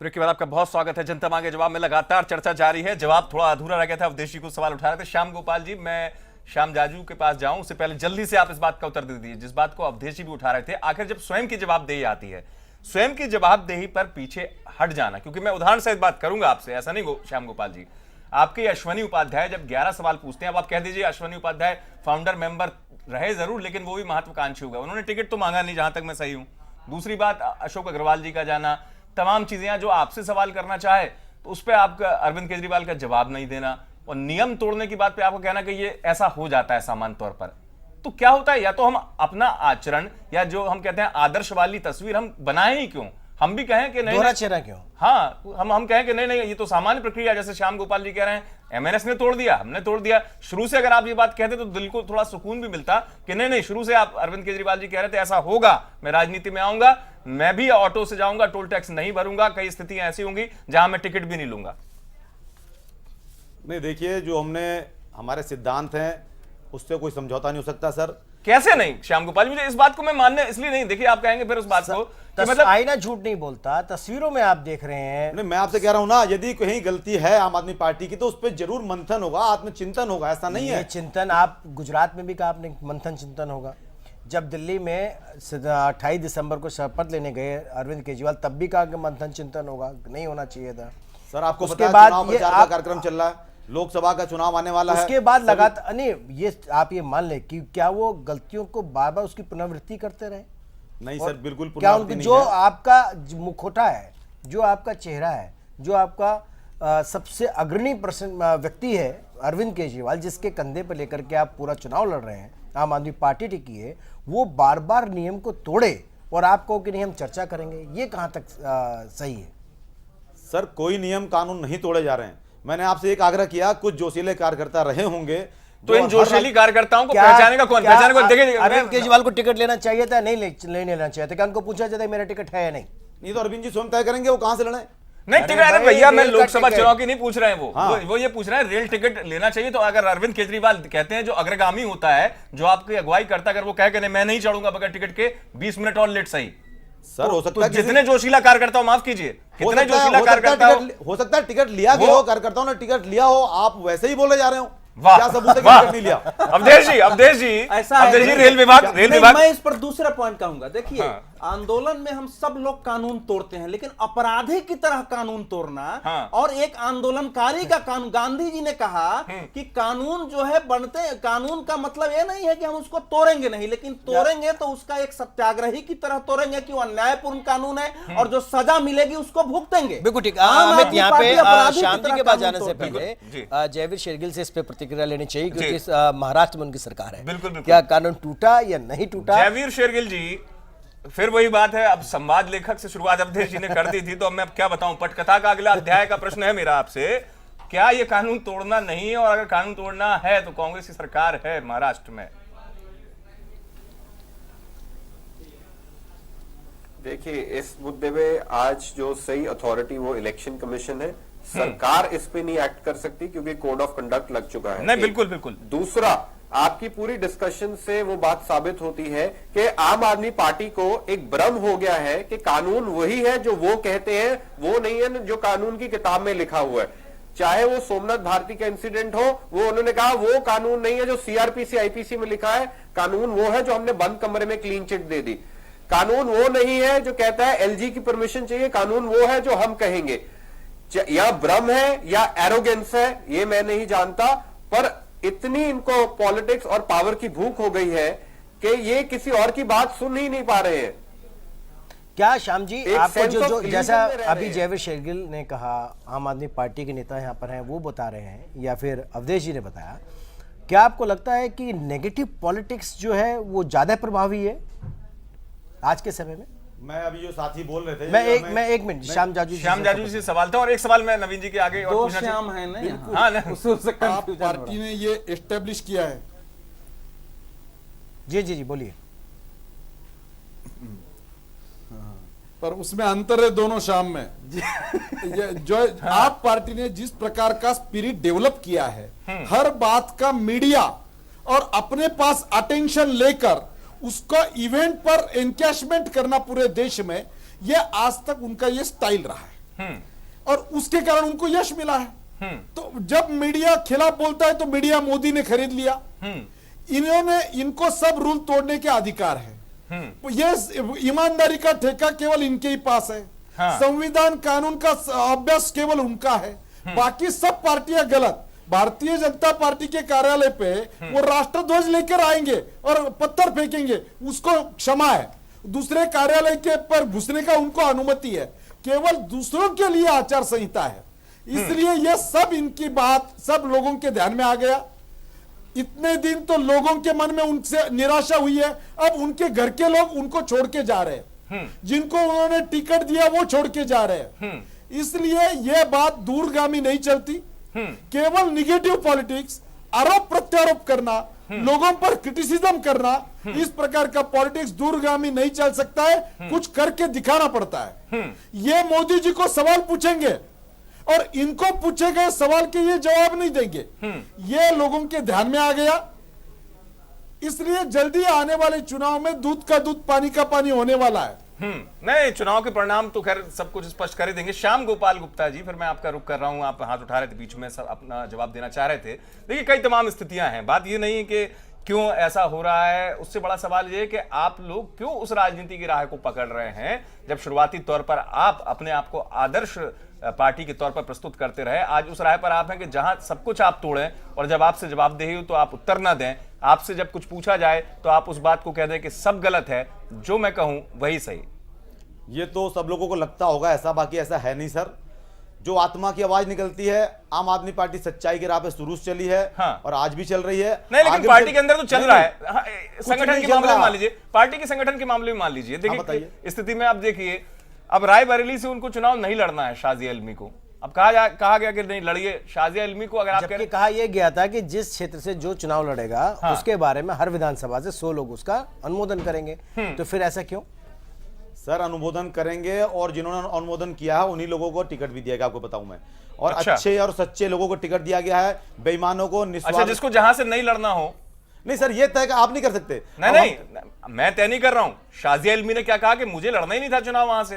ब्रेक के बाद आपका बहुत स्वागत है जनता मांगे जवाब में। लगातार चर्चा जारी है। जवाब थोड़ा अधूरा रह गया था, अवधेश जी को सवाल उठा रहे थे। श्याम गोपाल जी, मैं श्याम जाजू के पास जाऊं उससे पहले जल्दी से आप इस बात का उत्तर दे दीजिए जिस बात को अवधेश जी भी उठा रहे थे। आखिर जब स्वयं की जवाबदेही आती है, स्वयं की जवाबदेही पर पीछे हट जाना, क्योंकि मैं उदाहरण सहित बात करूंगा आपसे, ऐसा नहीं श्याम गोपाल जी। आपके अश्वनी उपाध्याय जब 11 सवाल पूछते हैं, अब आप कह दीजिए अश्वनी उपाध्याय फाउंडर मेंबर रहे जरूर, लेकिन वो भी महत्वाकांक्षी हुआ, उन्होंने टिकट तो मांगा नहीं, जहां तक मैं सही हूं। दूसरी बात, अशोक अग्रवाल जी का जाना, तमाम चीजें जो आपसे सवाल करना चाहे तो उस पर आपका अरविंद केजरीवाल का जवाब नहीं देना, और नियम तोड़ने की बात पे आपको कहना कि ये ऐसा हो जाता है सामान्य तौर पर। तो क्या होता है, या तो हम अपना आचरण या जो हम कहते हैं आदर्श वाली तस्वीर हम बनाए ही क्यों? हम भी कहें कि नहीं, दोहरा चेहरा क्यों? हाँ, हम कहें कि नहीं ये तो सामान्य प्रक्रिया, जैसे श्याम गोपाल जी कह रहे हैं एमएनएस ने तोड़ दिया, हमने तोड़ दिया। शुरू से अगर आप ये बात कहते तो दिल को थोड़ा सुकून भी मिलता कि नहीं, शुरू से आप अरविंद केजरीवाल जी कह रहे थे ऐसा होगा, मैं राजनीति में आऊंगा, मैं भी ऑटो से जाऊंगा, टोल टैक्स नहीं भरूंगा, कई स्थितियां ऐसी होंगी जहां मैं टिकट भी नहीं लूंगा। नहीं, देखिए, जो हमारे सिद्धांत हैं उससे कोई समझौता नहीं हो सकता सर। कैसे नहीं श्याम गोपाल, मुझे इस बात को मैं मानने इसलिए नहीं, देखिए आप कहेंगे फिर उस बात को कि मतलब आईना झूठ नहीं बोलता, तस्वीरों में आप देख रहे हैं। नहीं, मैं आपसे कह रहा हूं ना, यदि कहीं गलती है आम आदमी पार्टी की तो उस पर जरूर मंथन होगा, आत्मचिंतन होगा, ऐसा नहीं है। चिंतन आप गुजरात में भी कहा आपने, मंथन चिंतन होगा। जब दिल्ली में 28 दिसंबर को शपथ लेने गए अरविंद केजरीवाल, तब भी कहा कि मंथन चिंतन होगा, नहीं होना चाहिए था। सर, आपको उसके पता है बाद चुनाव ये प्रचार का कार्यक्रम चल रहा है, लोकसभा का चुनाव आने वाला है, उसके बाद लगातार नहीं, ये आप ये मान ले कि क्या वो गलतियों को बार बार उसकी पुनरावृत्ति करते रहे? नहीं सर, बिल्कुल क्या पुनरावृत्ति उनकी नहीं जो है। आपका मुखौटा है, जो आपका चेहरा है, जो आपका सबसे अग्रणी व्यक्ति है अरविंद केजरीवाल, जिसके कंधे पर लेकर के आप पूरा चुनाव लड़ रहे हैं, आम आदमी पार्टी टिकी है, वो बार बार नियम को तोड़े और आप कहो कि नहीं हम चर्चा करेंगे, ये कहां तक सही है? सर, कोई नियम कानून नहीं तोड़े जा रहे हैं। मैंने आपसे एक आग्रह किया, कुछ जोशीले कार्यकर्ता रहे होंगे, तो इन जोशीली कार्यकर्ताओं को पहचाने का कौन? पहचाने को देखिए, अरविंद केजरीवाल को टिकट लेना चाहिए था, नहीं लेना चाहिए था? क्या उनको पूछा जाता है मेरा टिकट है या नहीं? नहीं तो अरविंद जी स्वयं तय करेंगे वो कहां से लड़े। नहीं टिकट, अरे भैया मैं लोकसभा चुनाव की नहीं पूछ रहे हैं, हाँ। वो ये पूछ रहे हैं रेल टिकट लेना चाहिए। तो अगर अरविंद केजरीवाल कहते हैं, जो अग्रगामी होता है, जो आपकी अगुवाई करता है, अगर वो कहे कि नहीं मैं नहीं चढ़ूंगा बगैर टिकट के, 20 मिनट और लेट सही, सर हो सकता है जितने जोशीला कार्यकर्ता हो, माफ कीजिए, कितने जोशीला कार्यकर्ता हो सकता है टिकट लिया गया हो, कार्यकर्ताओं ने टिकट लिया हो, आप वैसे ही बोले जा रहे हो। वाह, क्या सबूत है कि वाह। टिकट नहीं लिया? अवधेश जी ऐसा है। अवधेश जी, रेल विभाग मैं इस पर दूसरा पॉइंट कहूंगा। देखिए, हाँ। आंदोलन में हम सब लोग कानून तोड़ते हैं, लेकिन अपराधी की तरह कानून तोड़ना, हाँ। और एक आंदोलनकारी का कानून, गांधी जी ने कहा कि कानून जो है बनते, कानून का मतलब ये नहीं है कि हम उसको तोड़ेंगे नहीं, लेकिन तोड़ेंगे तो उसका एक सत्याग्रही की तरह तोड़ेंगे कि वो अन्यायपूर्ण कानून है और जो सजा मिलेगी उसको भुगतेंगे। बिल्कुल ठीक। आम अमित, आदमी यहाँ पार्टी पे अपराधी की श्याम जी तरह के पास कानून जाने से तोड़ती है। पहले जयवीर शेरगिल से इस पे प्रतिक्रिया लेनी चाहिए, क्योंकि महाराष्ट्र में उनकी सरकार है। बिल्कुल, बिल्कुल। क्या कानून टूटा या नहीं टूटा? जयवीर शेरगिल जी, फिर वही बात है, अब संवाद लेखक से शुरुआत अवधेश जी ने कर दी थी, तो अब मैं क्या बताऊं, पटकथा का अगला अध्याय का प्रश्न है मेरा आपसे, क्या ये कानून तोड़ना नहीं है, और अगर कानून तोड़ना है तो कांग्रेस की सरकार है महाराष्ट्र में? देखिए, इस मुद्दे में आज जो सही अथॉरिटी वो इलेक्शन कमीशन है। सरकार इस पे नहीं एक्ट कर सकती क्योंकि कोड ऑफ कंडक्ट लग चुका है। नहीं, बिल्कुल बिल्कुल। दूसरा, आपकी पूरी डिस्कशन से वो बात साबित होती है कि आम आदमी पार्टी को एक भ्रम हो गया है कि कानून वही है जो वो कहते हैं, वो नहीं है जो कानून की किताब में लिखा हुआ है। चाहे वो सोमनाथ भारती का इंसिडेंट हो, वो उन्होंने कहा वो कानून नहीं है जो सीआरपीसी आईपीसी में लिखा है, कानून वो है जो हमने बंद कमरे में क्लीन चिट दे दी। कानून वो नहीं है जो कहता है एलजी की परमिशन चाहिए, कानून वो है जो हम कहेंगे। या भ्रम है या एरोगेंस है, ये मैं नहीं जानता, पर इतनी इनको पॉलिटिक्स और पावर की भूख हो गई है कि ये किसी और की बात सुन ही नहीं पा रहे हैं। क्या श्याम जी, एक आपको sense जो of जो illusion जैसा में रह अभी रहे हैं। जयवीर शेरगिल ने कहा, आम आदमी पार्टी के नेता यहाँ पर हैं, वो बता रहे हैं, या फिर अवधेश जी ने बताया, क्या आपको लगता है कि नेगेटिव पॉलिटिक्स जो है वो ज्यादा प्रभावी है आज के समय में? मैं अभी जो साथी बोल रहे थे, मैं एक मिनट श्याम जाजू जी से सवाल था, और एक सवाल मैं नवीन जी के आगे और दो पूछना श्याम चाहता है ना यहाँ। हूं। हाँ, नहीं। उससे आप confusion हो रहा पार्टी ने ये एस्टेब्लिश किया है, जी बोलिए। पर उसमें अंतर है दोनों शाम में। जो आप पार्टी ने जिस प्रकार का स्पिरिट डेवलप किया है, हर बात का मीडिया और अपने पास अटेंशन लेकर उसको इवेंट पर एनकैशमेंट करना पूरे देश में, यह आज तक उनका ये स्टाइल रहा है और उसके कारण उनको यश मिला है। तो जब मीडिया खिलाफ बोलता है तो मीडिया मोदी ने खरीद लिया, इनको सब रूल तोड़ने के अधिकार है। ये ईमानदारी का ठेका केवल इनके ही पास है। हाँ। संविधान कानून का अभ्यास केवल उनका है, बाकी सब पार्टियां गलत। भारतीय जनता पार्टी के कार्यालय पे वो राष्ट्रध्वज लेकर आएंगे और पत्थर फेंकेंगे, उसको क्षमा है। दूसरे कार्यालय के पर घुसने का उनको अनुमति है, केवल दूसरों के लिए आचार संहिता है। इसलिए ये सब इनकी बात सब लोगों के ध्यान में आ गया। इतने दिन तो लोगों के मन में उनसे निराशा हुई है, अब उनके घर के लोग उनको छोड़ के जा रहे हैं, जिनको उन्होंने टिकट दिया वो छोड़ के जा रहे हैं। इसलिए यह बात दूरगामी नहीं चलती। केवल निगेटिव पॉलिटिक्स, आरोप प्रत्यारोप करना, लोगों पर क्रिटिसिज्म करना, इस प्रकार का पॉलिटिक्स दूरगामी नहीं चल सकता है, कुछ करके दिखाना पड़ता है। ये मोदी जी को सवाल पूछेंगे और इनको पूछे गए सवाल के ये जवाब नहीं देंगे, ये लोगों के ध्यान में आ गया। इसलिए जल्दी आने वाले चुनाव में दूध का दूध पानी का पानी होने वाला है। नहीं, चुनाव के परिणाम तो खैर सब कुछ स्पष्ट कर ही देंगे। श्याम गोपाल गुप्ता जी, फिर मैं आपका रुख कर रहा हूं, आप हाथ उठा रहे थे बीच में, सब अपना जवाब देना चाह रहे थे। देखिए, कई तमाम स्थितियां हैं, बात ये नहीं है कि क्यों ऐसा हो रहा है, उससे बड़ा सवाल ये है कि आप लोग क्यों उस राजनीति की राह को पकड़ रहे हैं जब शुरुआती तौर पर आप अपने आप को आदर्श पार्टी के तौर पर प्रस्तुत करते रहे। आज उस राह पर आप हैं कि जहां सब कुछ आप तोड़ें और जब आपसे जवाबदेही हो तो आप उत्तर ना दें, आपसे जब कुछ पूछा जाए तो आप उस बात को कह दें कि सब गलत है, जो मैं कहूं वही सही। ये तो सब लोगों को लगता होगा ऐसा, बाकी ऐसा है नहीं सर। जो आत्मा की आवाज निकलती है, आम आदमी पार्टी सच्चाई के राह पे शुरू से चली है। हाँ। और आज भी चल रही है। नहीं, लेकिन पार्टी के अंदर तो चल रहा है। हाँ, संगठन नहीं के चल मामले में रहा। मान लीजिए, पार्टी के संगठन के मामले में मान लीजिए, देखिए बताइए। स्थिति में आप देखिए, अब रायबरेली से उनको चुनाव नहीं लड़ना है शाजिया इल्मी को। अब कहा गया कि नहीं लड़िए शाजिया इल्मी को। अगर आप जबकि कहा यह गया था कि जिस क्षेत्र से जो चुनाव लड़ेगा, हाँ। उसके बारे में हर विधानसभा से 100 लोग उसका अनुमोदन करेंगे। तो फिर ऐसा क्यों? सर अनुमोदन करेंगे, और जिन्होंने अनुमोदन किया है उन्हीं लोगों को टिकट भी दिया गया, आपको बताऊं मैं। और अच्छा। अच्छे और सच्चे लोगों को टिकट दिया गया है, बेईमानों को अच्छा, जिसको जहां से नहीं लड़ना हो नहीं सर, ये तय आप नहीं कर सकते। नहीं, मैं तय नहीं कर रहा हूं। शाजिया इल्मी ने क्या कहा कि मुझे लड़ना ही नहीं था चुनाव वहां से।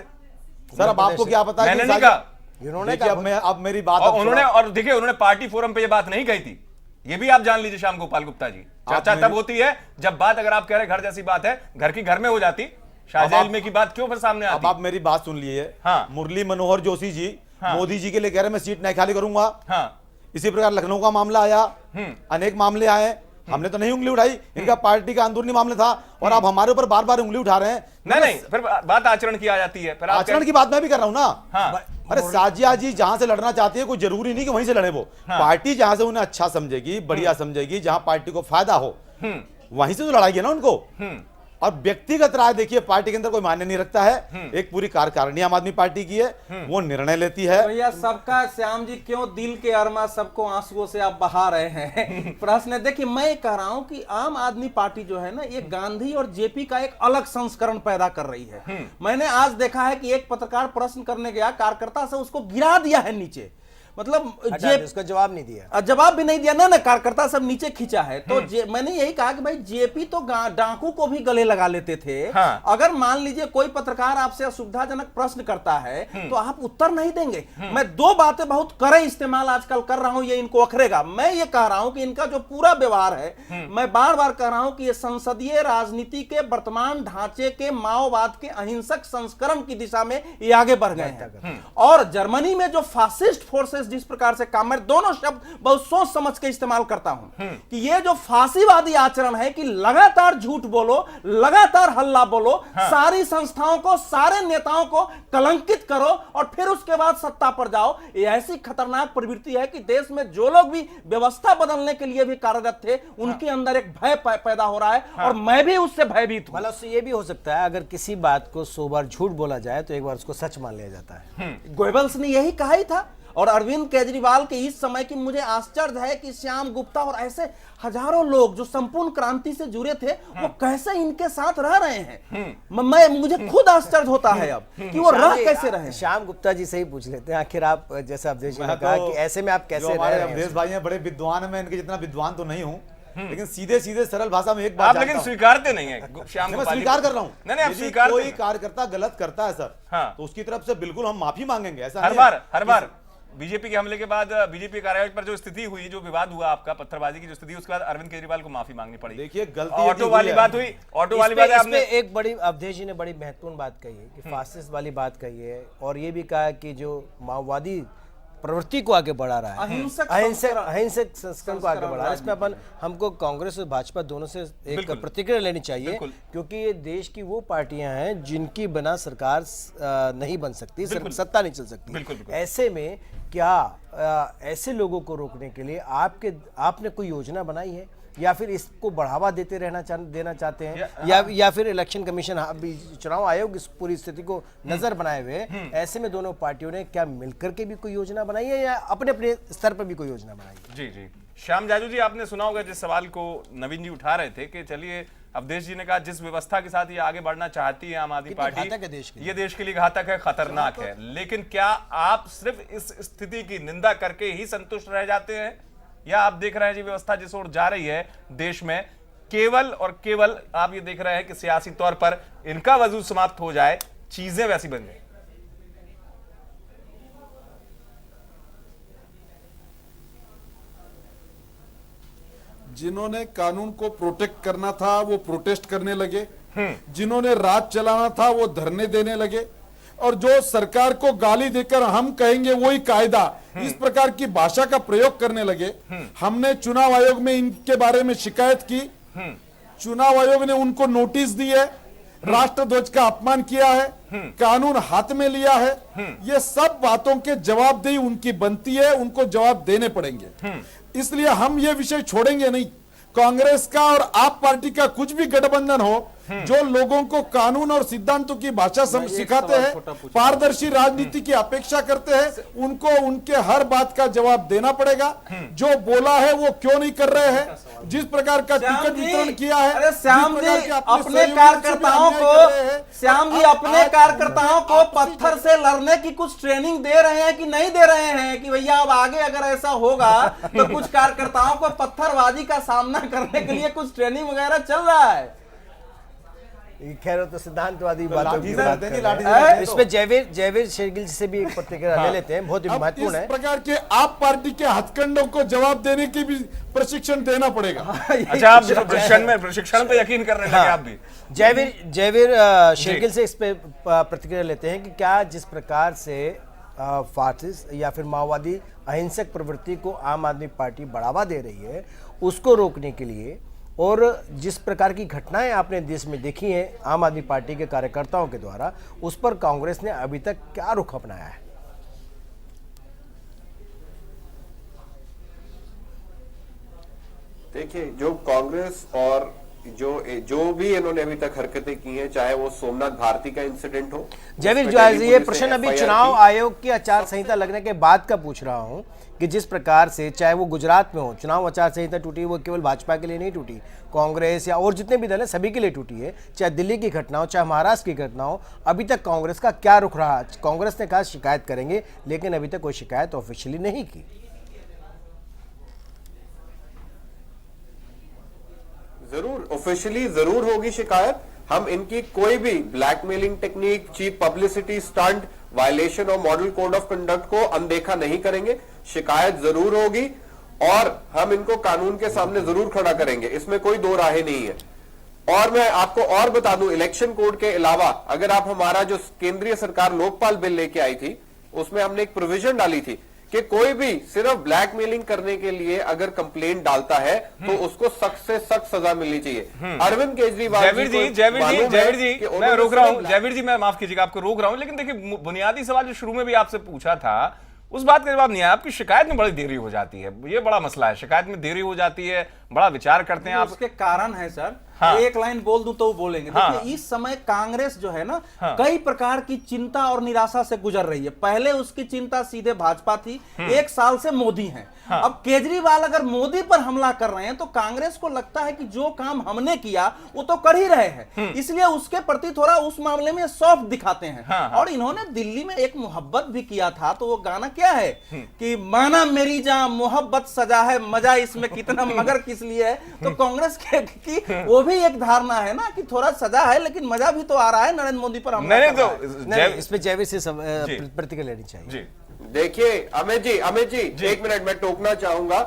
सर अब आपको क्या पता है? मैंने नहीं कहा। इन्होंने अब मेरी बात, और देखिए उन्होंने पार्टी फोरम पे ये बात नहीं कही थी, ये भी आप जान लीजिए श्याम गोपाल गुप्ता जी। चर्चा तब होती है जब बात, अगर आप कह रहे घर जैसी बात है, घर की घर में हो जाती। शाजिया इल्मी की बात क्यों फिर सामने आती? अब आप मेरी बात सुन लीजिए। हाँ। मुरली मनोहर जोशी जी मोदी जी के लिए कह रहे मैं सीट नहीं खाली करूंगा। हाँ। इसी प्रकार लखनऊ का मामला आया, अनेक मामले आए, हमने तो नहीं उंगली उठाई, इनका पार्टी का अंदरूनी मामला था, और आप हमारे ऊपर बार बार उंगली उठा रहे हैं। नहीं, फिर बात आचरण की आ जाती है। फिर आचरण की बात मैं भी कर रहा हूं ना। हाँ। अरे साजिया जी जहां से लड़ना चाहती है, कोई जरूरी नहीं कि वहीं से लड़े वो। पार्टी जहां से उन्हें अच्छा समझेगी, बढ़िया समझेगी, जहां पार्टी को फायदा हो, वहीं से तो लड़ाई है ना उनको। और व्यक्तिगत राय देखिए पार्टी के अंदर कोई मान्य नहीं रखता है। एक पूरी कार्यकारिणी आम आदमी पार्टी की है, वो निर्णय लेती है। भैया सबका, श्याम जी क्यों दिल के अरमा सबको आंसुओं से आप बहा रहे हैं? प्रश्न है, देखिए मैं कह रहा हूं कि आम आदमी पार्टी जो है ना, ये गांधी और जेपी का एक अलग संस्करण पैदा कर रही है। मैंने आज देखा है कि एक पत्रकार प्रश्न करने गया, कार्यकर्ता से उसको गिरा दिया है नीचे, मतलब उसका जवाब नहीं दिया, जवाब भी नहीं दिया ना, कार्यकर्ता सब नीचे खींचा है। तो मैंने यही कहा कि भाई जेपी तो डाकू को भी गले लगा लेते थे। हाँ। अगर मान लीजिए कोई पत्रकार आपसे असुविधाजनक प्रश्न करता है तो आप उत्तर नहीं देंगे। मैं दो बातें बहुत कड़े इस्तेमाल आजकल कर रहा हूं, ये इनको अखरेगा। मैं ये कह रहा हूं कि इनका जो पूरा व्यवहार है, मैं बार बार कह रहा हूं कि ये संसदीय राजनीति के वर्तमान ढांचे के माओवाद के अहिंसक संस्करण की दिशा में ये आगे बढ़ गए हैं। और जर्मनी में जो फासिस्ट फोर्सेस जिस प्रकार से काम, मैं दोनों शब्द बहुत सोच समझ के इस्तेमाल करता हूं कि ये जो फांसीवादी आचरण है कि लगातार झूठ बोलो, लगातार हल्ला बोलो, सारी संस्थाओं को, सारे नेताओं को कलंकित करो और फिर उसके बाद सत्ता पर जाओ, ये ऐसी खतरनाक प्रवृत्ति है कि देश में जो लोग भी व्यवस्था बदलने के लिए भी कार्यरत थे, उनके अंदर एक भय पैदा हो रहा है और मैं भी उससे भयभीत हूं। मतलब उससे ये भी हो सकता है, अगर किसी बात को 100 बार झूठ बोला जाए तो एक बार उसको सच मान लिया जाता है। गोयबल्स ने यही कहा ही था। और अरविंद केजरीवाल के इस समय की मुझे आश्चर्य है कि श्याम गुप्ता और ऐसे हजारों लोग जो संपूर्ण क्रांति से जुड़े थे, वो कैसे इनके साथ रह रहे हैं। मुझे खुद आश्चर्य होता है अब कि वो रह कैसे रहे हैं। श्याम गुप्ता जी से ही पूछ लेते हैं, आखिर आप जैसे अवधेश ने कहा कि ऐसे में आप कैसे रह रहे हैं। अवधेश भाई हैं बड़े विद्वान है, मैं इनके जितना विद्वान तो नहीं हूँ, लेकिन सीधे सीधे सरल भाषा में एक बात आप लेकिन स्वीकारते नहीं है श्याम मैं स्वीकार कर रहा हूँ। नहीं, आप स्वीकार, कोई कार्यकर्ता गलत करता है सर, तो उसकी तरफ से बिल्कुल हम माफी मांगेंगे। ऐसा हर बार बीजेपी के हमले के बाद बीजेपी कार्यालय पर जो स्थिति हुई, जो विवाद हुआ आपका, पत्थरबाजी की जो स्थिति, उसके बाद अरविंद केजरीवाल को माफी मांगनी पड़ी। देखिए गलती ऑटो वाली बात हुई, ऑटो वाली बात आपने एक बड़ी, अवधेश जी ने बड़ी महत्वपूर्ण बात कही है कि फासिस्ट वाली बात कही है, और ये भी कहा कि जो माओवादी प्रवृत्ति को आगे बढ़ा रहा है, अहिंसक संस्करण को आगे बढ़ा रहा है, इसमें हमको कांग्रेस और भाजपा दोनों से एक प्रतिक्रिया लेनी चाहिए, क्योंकि ये देश की वो पार्टियां हैं जिनकी बिना सरकार नहीं बन सकती, सत्ता नहीं चल सकती। ऐसे में क्या ऐसे लोगों को रोकने के लिए आपने कोई योजना बनाई है, या फिर इसको बढ़ावा देना चाहते हैं, या फिर इलेक्शन कमीशन, चुनाव आयोग इस पूरी स्थिति को नजर बनाए हुए, ऐसे में दोनों पार्टियों ने क्या मिलकर के भी कोई योजना बनाई है, या अपने अपने स्तर पर भी कोई योजना बनाई है? जी जी, श्याम जाजू जी, आपने सुना होगा जिस सवाल को नवीन जी उठा रहे थे कि चलिए अवधेश जी ने कहा जिस व्यवस्था के साथ ये आगे बढ़ना चाहती है आम आदमी पार्टी, ये देश के लिए घातक है, खतरनाक है, लेकिन क्या आप सिर्फ इस स्थिति की निंदा करके ही संतुष्ट रह जाते हैं, या आप देख रहे हैं जी व्यवस्था जिस ओर जा रही है देश में, केवल और केवल आप ये देख रहे हैं कि सियासी तौर पर इनका वजूद समाप्त हो जाए, चीजें वैसी बन जाए? जिन्होंने कानून को प्रोटेक्ट करना था वो प्रोटेस्ट करने लगे, जिन्होंने राज चलाना था वो धरने देने लगे, और जो सरकार को गाली देकर हम कहेंगे वही कायदा, इस प्रकार की भाषा का प्रयोग करने लगे। हमने चुनाव आयोग में इनके बारे में शिकायत की, चुनाव आयोग ने उनको नोटिस दी है, राष्ट्रध्वज का अपमान किया है, कानून हाथ में लिया है। ये सब बातों के जवाबदेही उनकी बनती है, उनको जवाब देने पड़ेंगे। इसलिए हम ये विषय छोड़ेंगे नहीं। कांग्रेस का और आप पार्टी का कुछ भी गठबंधन हो, जो लोगों को कानून और सिद्धांतों की भाषा सिखाते हैं, पारदर्शी राजनीति की अपेक्षा करते हैं, उनको उनके हर बात का जवाब देना पड़ेगा। जो बोला है वो क्यों नहीं कर रहे हैं, जिस प्रकार का टिकट वितरण किया है, अरे श्याम जी अपने कार्यकर्ताओं को, श्याम जी अपने कार्यकर्ताओं को पत्थर से लड़ने की कुछ ट्रेनिंग दे रहे हैं कि नहीं दे रहे हैं कि भैया अब आगे अगर ऐसा होगा तो कुछ कार्यकर्ताओं को पत्थरबाजी का सामना करने के लिए कुछ ट्रेनिंग वगैरह चल रहा है? खैर तो सिद्धांतवादी बातों की लाठी बात से कर लाठी रहे हैं। से इस पे जयवीर शेरगिल से भी एक प्रतिक्रिया ले लेते हैं, बहुत ही अब महत्वपूर्ण इस है। प्रकार के आप पार्टी के हथकंडों को जवाब देने की भी प्रशिक्षण देना पड़ेगा। अच्छा, आप प्रशिक्षण पे यकीन कर रहे हैं आप भी? जयवीर शेरगिल से इस पे प्रतिक्रिया लेते हैं कि क्या जिस प्रकार से फासिस्ट या फिर माओवादी अहिंसक प्रवृत्ति को आम आदमी पार्टी बढ़ावा दे रही है, उसको रोकने के लिए और जिस प्रकार की घटनाएं आपने देश में देखी हैं आम आदमी पार्टी के कार्यकर्ताओं के द्वारा, उस पर कांग्रेस ने अभी तक क्या रुख अपनाया है? देखिए, जो कांग्रेस और जो भी इन्होंने अभी तक हरकतें की हैं, चाहे वो सोमनाथ भारती का इंसिडेंट हो, जयवीर जो है ये प्रश्न अभी चुनाव आयोग की आचार संहिता लगने के बाद का पूछ रहा हूं कि जिस प्रकार से चाहे वो गुजरात में हो चुनाव आचार संहिता टूटी, वो केवल भाजपा के लिए नहीं टूटी, कांग्रेस या और जितने भी दल हैं सभी के लिए टूटी है। चाहे दिल्ली की घटना हो, चाहे महाराष्ट्र की घटना हो, अभी तक कांग्रेस का क्या रुख रहा? कांग्रेस ने कहा शिकायत करेंगे, लेकिन अभी तक कोई शिकायत ऑफिशियली नहीं की। जरूर ऑफिशियली जरूर होगी शिकायत। हम इनकी कोई भी blackmailing technique, cheap publicity stunt, violation of model code of conduct को अनदेखा नहीं करेंगे। शिकायत जरूर होगी और हम इनको कानून के सामने जरूर खड़ा करेंगे, इसमें कोई दो राहें नहीं है। और मैं आपको और बता दूं, इलेक्शन कोड के अलावा अगर आप हमारा जो केंद्रीय सरकार लोकपाल बिल लेके आई थी, उसमें हमने एक प्रोविजन डाली थी कि कोई भी सिर्फ ब्लैकमेलिंग करने के लिए अगर कंप्लेंट डालता है तो उसको सख्त से सख्त सजा मिलनी चाहिए। अरविंद केजरीवाल जयवीर जी मैं रोक रहा हूं, जयवीर जी मैं माफ कीजिएगा आपको रोक रहा हूं, लेकिन देखिए बुनियादी सवाल जो शुरू में भी आपसे पूछा था उस बात का जवाब नहीं आया। आपकी शिकायत में बड़ी देरी हो जाती है, ये बड़ा मसला है, शिकायत में देरी हो जाती है, बड़ा विचार करते हैं आप। उसके कारण है सर। हाँ। एक लाइन बोल दूं तो वो बोलेंगे। हाँ। देखिए इस समय कांग्रेस जो है ना, हाँ। कई प्रकार की चिंता और निराशा से गुजर रही है। पहले उसकी चिंता सीधे भाजपा थी, 1 साल से मोदी हैं। हाँ। अब केजरीवाल अगर मोदी पर हमला कर रहे हैं तो कांग्रेस को लगता है कि जो काम हमने किया वो तो कर ही रहे हैं, इसलिए उसके प्रति थोड़ा उस मामले में सॉफ्ट दिखाते हैं। हाँ, हाँ। और इन्होंने दिल्ली में एक मोहब्बत भी किया था, तो वो गाना क्या है कि माना मेरी जान मोहब्बत सजा है, मजा इसमें कितना मगर किस लिए है। तो कांग्रेस की वो भी एक धारणा है ना कि थोड़ा सजा है लेकिन मजा भी तो आ रहा है नरेंद्र मोदी पर हमला कर रहा है। नहीं, इस पे जयवीर से प्रतिक्रिया लेनी चाहिए। जी देखिए अमित जी, एक मिनट मैं टोकना चाहूंगा।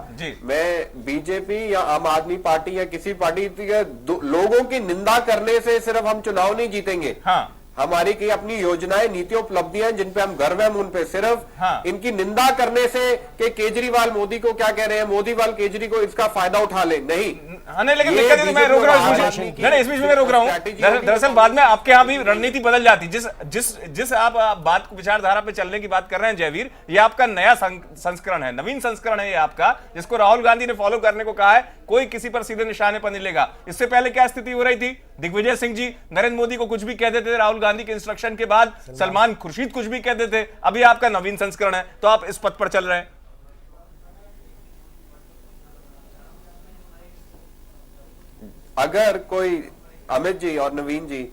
मैं बीजेपी या आम आदमी पार्टी या किसी पार्टी के लोगों की निंदा करने से सिर्फ हम चुनाव नहीं जीतेंगे। हाँ। हमारी की अपनी योजनाएं, नीतियों, उपलब्धियां जिन पे हम गर्व है, उन पे सिर्फ हाँ। इनकी निंदा करने से कि केजरीवाल मोदी को क्या कह रहे हैं, मोदीवाल केजरी को इसका फायदा उठा ले, नहीं। नहीं, लेकिन दिक्कत है, मैं रोक रहा हूँ इस बीच में रोक रहा हूँ। दरअसल बाद में आपके यहाँ भी रणनीति बदल जाती। जिस आप बात को विचारधारा पे चलने की बात कर रहे हैं जयवीर, ये आपका नया संस्करण है, नवीन संस्करण है ये आपका, जिसको राहुल गांधी ने फॉलो करने को कहा है। कोई किसी पर सीधे निशाने पर नहीं लेगा। इससे पहले क्या स्थिति हो रही थी? दिग्विजय सिंह जी नरेंद्र मोदी को कुछ भी कह देते थे, राहुल गांधी के इंस्ट्रक्शन के बाद सलमान खुर्शीद कुछ भी कह देते थे। अभी आपका नवीन संस्करण है, तो आप इस पथ पर चल रहे हैं। अगर कोई अमित जी और नवीन जी,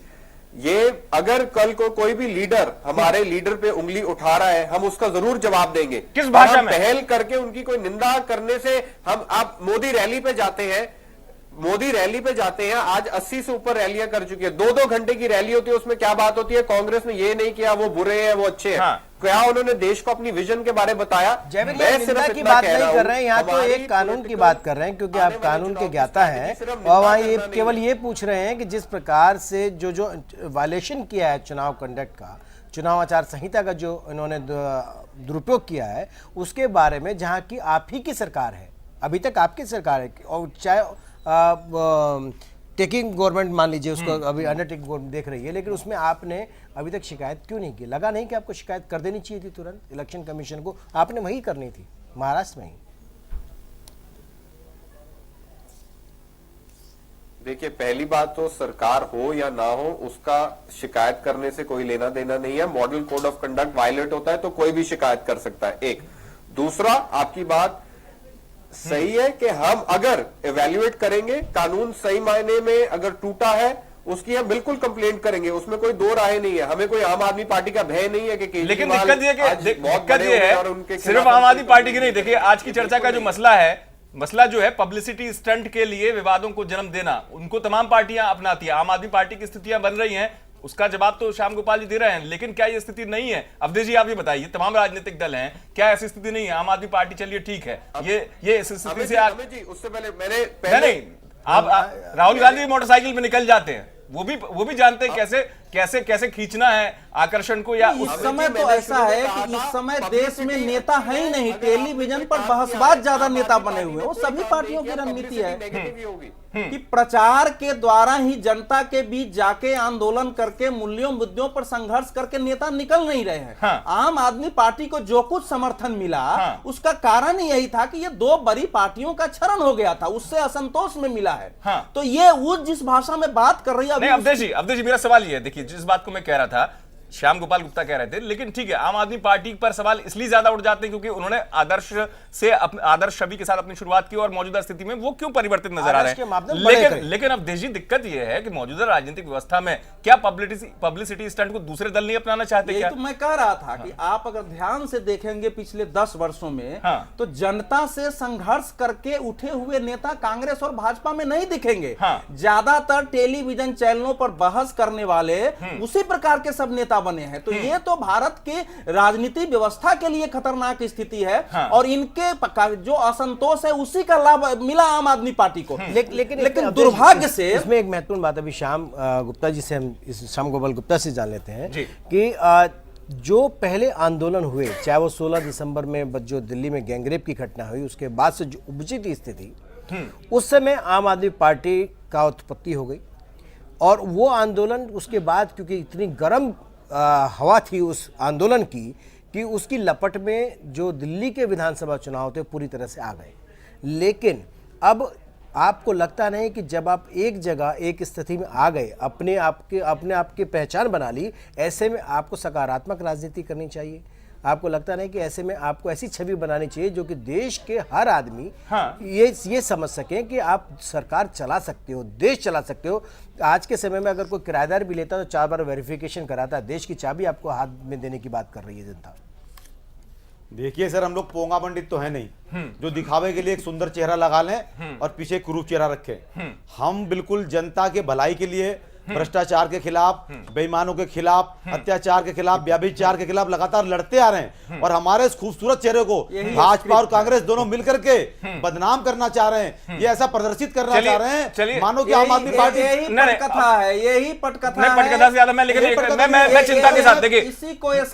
ये अगर कल को कोई भी लीडर हमारे लीडर पे उंगली उठा रहा है, हम उसका जरूर जवाब देंगे। किस भाषा में? पहल करके उनकी कोई निंदा करने से आप मोदी रैली पे जाते हैं, आज 80 से ऊपर रैलियां कर चुकी है, 2-2 घंटे की रैली होती है, उसमें क्या बात होती है? कांग्रेस ने ये नहीं किया वो बुरे हैं, वो अच्छे हैं। हाँ। क्या उन्होंने देश को अपनी विजन के बारे बताया? मैं निंदा की बात नहीं कर रहे हैं, यहाँ तो एक कानून की बात कर रहे हैं, क्योंकि आप कानून के ज्ञाता हैं और वहाँ ये केवल ये पूछ रहे हैं कि जिस प्रकार से जो वायलेशन किया है चुनाव कंडक्ट का, चुनाव आचार संहिता का जो इन्होंने दुरुपयोग किया है, उसके बारे में, जहाँ की आप ही की सरकार है, अभी तक आपकी सरकार है, और चाहे टेकिंग गवर्नमेंट मान लीजिए उसको, अभी अंडरटेकिंग गवर्नमेंट देख रही है, लेकिन उसमें आपने अभी तक शिकायत क्यों नहीं की? लगा नहीं कि आपको शिकायत कर देनी चाहिए थी तुरंत इलेक्शन कमीशन को? आपने वही करनी थी महाराष्ट्र में ही। देखिए, पहली बात तो सरकार हो या ना हो, उसका शिकायत करने से कोई लेना देना नहीं है। Model code of conduct violate होता है तो कोई भी शिकायत कर सकता है। एक दूसरा, आपकी बात सही है कि हम अगर इवेल्युएट करेंगे, कानून सही मायने में अगर टूटा है, उसकी हम बिल्कुल कंप्लेंट करेंगे, उसमें कोई दो राय नहीं है। हमें कोई आम आदमी पार्टी का भय नहीं है कि लेकिन दिक्कत ये है सिर्फ आम आदमी पार्टी की नहीं। देखिए, आज की चर्चा का जो मसला जो है पब्लिसिटी स्टंट के लिए विवादों को जन्म देना, उनको तमाम पार्टियां अपनाती है। आम आदमी पार्टी की स्थितियां बन रही हैं, उसका जवाब तो श्याम गोपाल जी दे रहे हैं, लेकिन क्या ये स्थिति नहीं है? अवधेश जी आप ये बताइए, तमाम राजनीतिक दल हैं, क्या ऐसी स्थिति नहीं है? आम आदमी पार्टी चलिए ठीक है, ये इस स्थिति से उससे पहले नहीं, आप राहुल गांधी मोटरसाइकिल पे निकल जाते हैं, वो भी जानते हैं कैसे खींचना है आकर्षण को। या इस समय तो ऐसा है कि इस समय देश में नेता है ही नहीं, टेलीविजन पर बहसबाज ज्यादा नेता बने हुए हैं। वो सभी पार्टियों की रणनीति है कि प्रचार के द्वारा ही जनता के बीच जाके आंदोलन करके मूल्यों मुद्दों पर संघर्ष करके नेता निकल नहीं रहे हैं। हाँ। आम आदमी पार्टी को जो कुछ समर्थन मिला, हाँ। उसका कारण ही यही था कि ये दो बड़ी पार्टियों का क्षरण हो गया था, उससे असंतोष में मिला है। हाँ। तो ये वो जिस भाषा में बात कर रही है नहीं, अवधेश जी मेरा सवाल ये है, देखिए जिस बात को मैं कह रहा था, श्याम गोपाल गुप्ता कह रहे थे, लेकिन ठीक है, आम आदमी पार्टी पर सवाल इसलिए ज्यादा उठ जाते हैं क्योंकि उन्होंने आदर्श छवि के साथ अपनी शुरुआत की और मौजूदा स्थिति में वो क्यों परिवर्तित नजर आ रहे हैं। लेकिन अब देशी दिक्कत यह है कि मौजूदा राजनीतिक व्यवस्था में क्या पब्लिसिटी स्टंट को दूसरे दल नहीं अपनाना चाहते? क्या तो मैं कह रहा था कि आप अगर ध्यान से देखेंगे पिछले 10 वर्षों में, तो जनता से संघर्ष करके उठे हुए नेता कांग्रेस और भाजपा में नहीं दिखेंगे। ज्यादातर टेलीविजन चैनलों पर बहस करने वाले उसी प्रकार के सब नेता बने हैं। तो ये तो भारत की राजनीति व्यवस्था के लिए खतरनाक स्थिति है। और इनके जो असंतोष है उसी का लाभ मिला आम आदमी पार्टी को। लेकिन दुर्भाग्य से इसमें एक महत्वपूर्ण बात अभी श्याम गुप्ता जी से हम श्याम गोपाल गुप्ता से जान लेते हैं कि जो पहले आंदोलन हुए, चाहे वो 16 दिसंबर में जो दिल्ली में गैंगरेप की घटना हुई, उसके बाद से जो उपजी थी स्थिति, उस समय आम आदमी पार्टी का उत्पत्ति हो गई। और वो आंदोलन उसके बाद क्योंकि इतनी गर्म हवा थी उस आंदोलन की कि उसकी लपट में जो दिल्ली के विधानसभा चुनाव थे पूरी तरह से आ गए। लेकिन अब आपको लगता नहीं कि जब आप एक जगह एक स्थिति में आ गए, अपने आप की पहचान बना ली, ऐसे में आपको सकारात्मक राजनीति करनी चाहिए? आपको लगता नहीं कि ऐसे में आपको ऐसी छवि बनानी चाहिए जो कि देश के हर आदमी ये समझ सके कि आप सरकार चला सकते हो, देश चला सकते हो? आज के समय में अगर कोई किराएदार भी लेता तो 4 बार वेरिफिकेशन कराता है। देश की चाबी आपको हाथ में देने की बात कर रही है जनता। देखिए सर, हम लोग पोंगा पंडित तो है नहीं जो दिखावे के लिए एक सुंदर चेहरा लगा लें और पीछे क्रूप चेहरा रखें। हम बिल्कुल जनता के भलाई के लिए, भ्रष्टाचार के खिलाफ, बेईमानों के खिलाफ, अत्याचार के खिलाफ, व्यभिचार के खिलाफ लगातार लड़ते आ रहे हैं। और हमारे इस खूबसूरत चेहरे को भाजपा और कांग्रेस दोनों मिलकर के बदनाम करना चाह रहे हैं, ये ऐसा प्रदर्शित करना चाह रहे हैं मानो कि आम आदमी पार्टी पटकथा है। यही पटकथा है। पटकथा से ज्यादा मैं चिंता के साथ देखिए,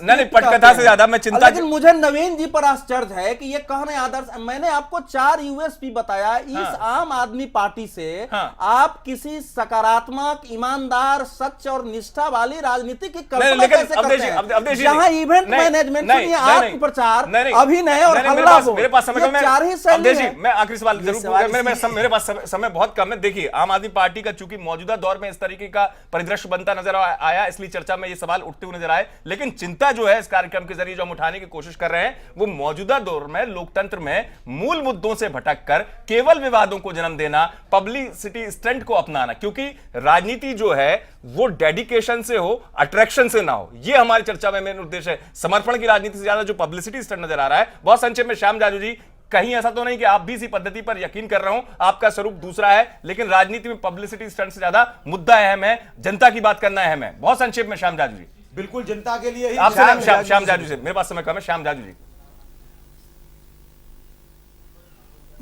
नहीं पटकथा से ज्यादा मैं चिंता। लेकिन मुझे नवीन जी पर आश्चर्य है कि ये कहने आदर्श, मैंने आपको 4 यूएसपी बताया। इस आम आदमी पार्टी से आप किसी सकारात्मक, ईमानदार, सच और निष्ठा वाली राजनीति की कल्पना कैसे करते हैं? जहां इवेंट मैनेजमेंट, आत्म प्रचार, अभिनय और हल्ला, मेरे पास समय मैं आखिरी सवाल जरूर, मेरे पास समय बहुत कम है। देखिए, आम आदमी पार्टी का चूंकि मौजूदा दौर में इस तरीके का परिदृश्य बनता नजर आया, इसलिए चर्चा में ये सवाल उठते हुए नजर आए। लेकिन चिंता जो है इस कार्यक्रम के जरिए जो हम उठाने की कोशिश कर रहे हैं, वो मौजूदा दौर में लोकतंत्र में मूल मुद्दों से भटक कर केवल विवादों को जन्म देना, पब्लिसिटी स्टंट को अपनाना। क्योंकि राजनीति जो है वो डेडिकेशन से हो, अट्रैक्शन से ना हो। ये हमारी चर्चा में मेन उद्देश्य है। समर्पण की राजनीति से ज्यादा जो पब्लिसिटी स्टंट नजर आ रहा है। बहुत संक्षेप में श्याम जाजू जी, कहीं ऐसा तो नहीं कि आप भी इसी पद्धति पर यकीन कर रहे हो, आपका स्वरूप दूसरा है, लेकिन राजनीति में पब्लिसिटी स्टंट से ज्यादा मुद्दा अहम है, जनता की बात करना अहम है? बहुत संक्षेप में श्याम जाजू जी। बिल्कुल जनता के लिए ही। आपसे श्याम जाजू से, मेरे पास समय कम है, श्याम जाजू जी।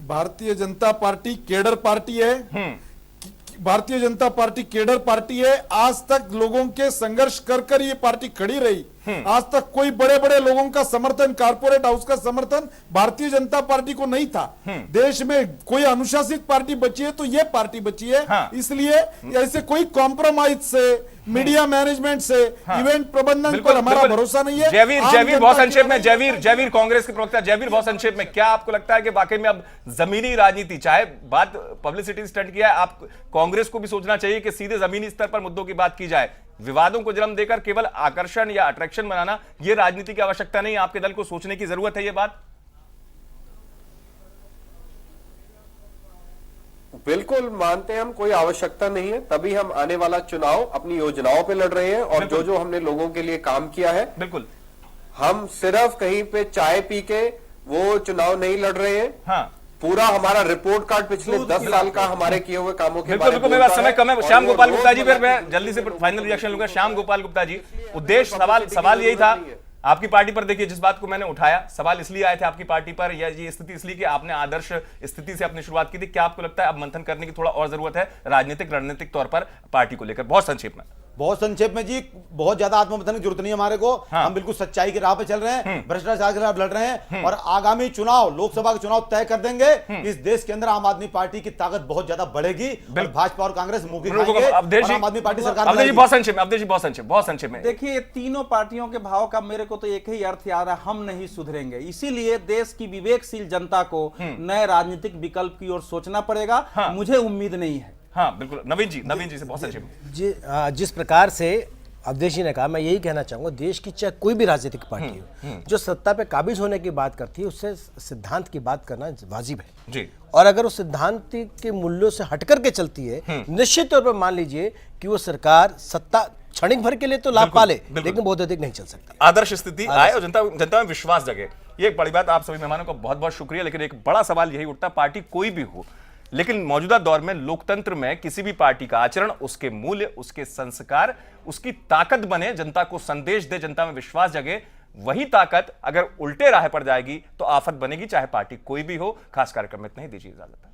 Bharatiya Janata party cadre party है। Bharatiya Janata party cadre party है। आज तक लोगों के संघर्ष कर कर ये पार्टी खड़ी रही। आज तक कोई बड़े बड़े लोगों का समर्थन, कारपोरेट हाउस का समर्थन भारतीय जनता पार्टी को नहीं था। देश में कोई अनुशासित पार्टी बची है तो ये पार्टी बची है। हाँ। इसलिए ऐसे कोई कॉम्प्रोमाइज से, मीडिया मैनेजमेंट से, इवेंट प्रबंधन पर हमारा भरोसा नहीं है। जयवीर बहुत संक्षेप में, जयवीर कांग्रेस के प्रवक्ता जयवीर बहुत संक्षेप में, क्या आपको लगता है कि वाकई में अब जमीनी राजनीति, चाहे बात पब्लिसिटी स्टंट किया है, आप कांग्रेस को भी सोचना चाहिए कि सीधे जमीनी स्तर पर मुद्दों की बात की जाए, विवादों को जन्म देकर केवल आकर्षण या अट्रैक्शन बनाना, यह राजनीति की आवश्यकता नहीं, आपके दल को सोचने की जरूरत है ये बात? बिल्कुल मानते हैं हम, कोई आवश्यकता नहीं है, तभी हम आने वाला चुनाव अपनी योजनाओं पे लड़ रहे हैं और जो जो हमने लोगों के लिए काम किया है, बिल्कुल हम सिर्फ कहीं पे चाय पी के वो चुनाव नहीं लड़ रहे हैं। हाँ, पूरा हमारा रिपोर्ट कार्ड पिछले 10 साल का हमारे किए हुए कामों के बारे में मेरे पास समय कम है। श्याम गोपाल गुप्ता जी, फिर मैं जल्दी से फाइनल रिएक्शन लूंगा। श्याम गोपाल गुप्ता जी, उद्देश्य सवाल यही था आपकी पार्टी पर, देखिए जिस बात को मैंने उठाया, सवाल इसलिए आए थे आपकी पार्टी पर, या ये स्थिति इसलिए कि आपने आदर्श स्थिति से अपनी शुरुआत की थी। क्या आपको लगता है अब मंथन करने की थोड़ा और जरूरत है राजनीतिक रणनीतिक तौर पर पार्टी को लेकर? बहुत संक्षेप में जी, बहुत ज्यादा आत्ममंथन की जरूरत नहीं है हमारे को। हाँ। हम बिल्कुल सच्चाई की राह पे चल रहे हैं, भ्रष्टाचार के खिलाफ लड़ रहे हैं और आगामी चुनाव, लोकसभा के चुनाव तय कर देंगे। इस देश के अंदर आम आदमी पार्टी की ताकत बहुत ज्यादा बढ़ेगी और भाजपा और कांग्रेस मुंह की खाएंगे और आम आदमी पार्टी सरकार बनाएगी। बहुत संक्षेप में देखिए, तीनों पार्टियों के भाव का मेरे को तो एक ही अर्थ याद है, हम नहीं सुधरेंगे। इसीलिए देश की विवेकशील जनता को नए राजनीतिक विकल्प की ओर सोचना पड़ेगा। मुझे उम्मीद नहीं है। हाँ बिल्कुल, नवीन जी से बहुत संक्षेप में। जिस प्रकार से अवधेश जी ने कहा, मैं यही कहना चाहूंगा, देश की चाहे कोई भी राजनीतिक पार्टी हो, जो सत्ता पे काबिज होने की बात करती है, उससे सिद्धांत की बात करना वाजिब है जी। और अगर उस सिद्धांत के मूल्यों से हटकर के चलती है, निश्चित तौर पर मान लीजिए कि वो सरकार सत्ता क्षणिक भर के लिए तो लाभ पाले, लेकिन बहुत अधिक नहीं चल सकती। आदर्श स्थिति आए और जनता में विश्वास जगे, ये एक बड़ी बात। आप सभी मेहमानों का बहुत बहुत शुक्रिया। लेकिन एक बड़ा सवाल यही उठता, पार्टी कोई भी हो, लेकिन मौजूदा दौर में लोकतंत्र में किसी भी पार्टी का आचरण, उसके मूल्य, उसके संस्कार, उसकी ताकत बने, जनता को संदेश दे, जनता में विश्वास जगे। वही ताकत अगर उल्टे राह पर जाएगी तो आफत बनेगी, चाहे पार्टी कोई भी हो। खास कार्यक्रम में इतना ही, दीजिए इजाजत।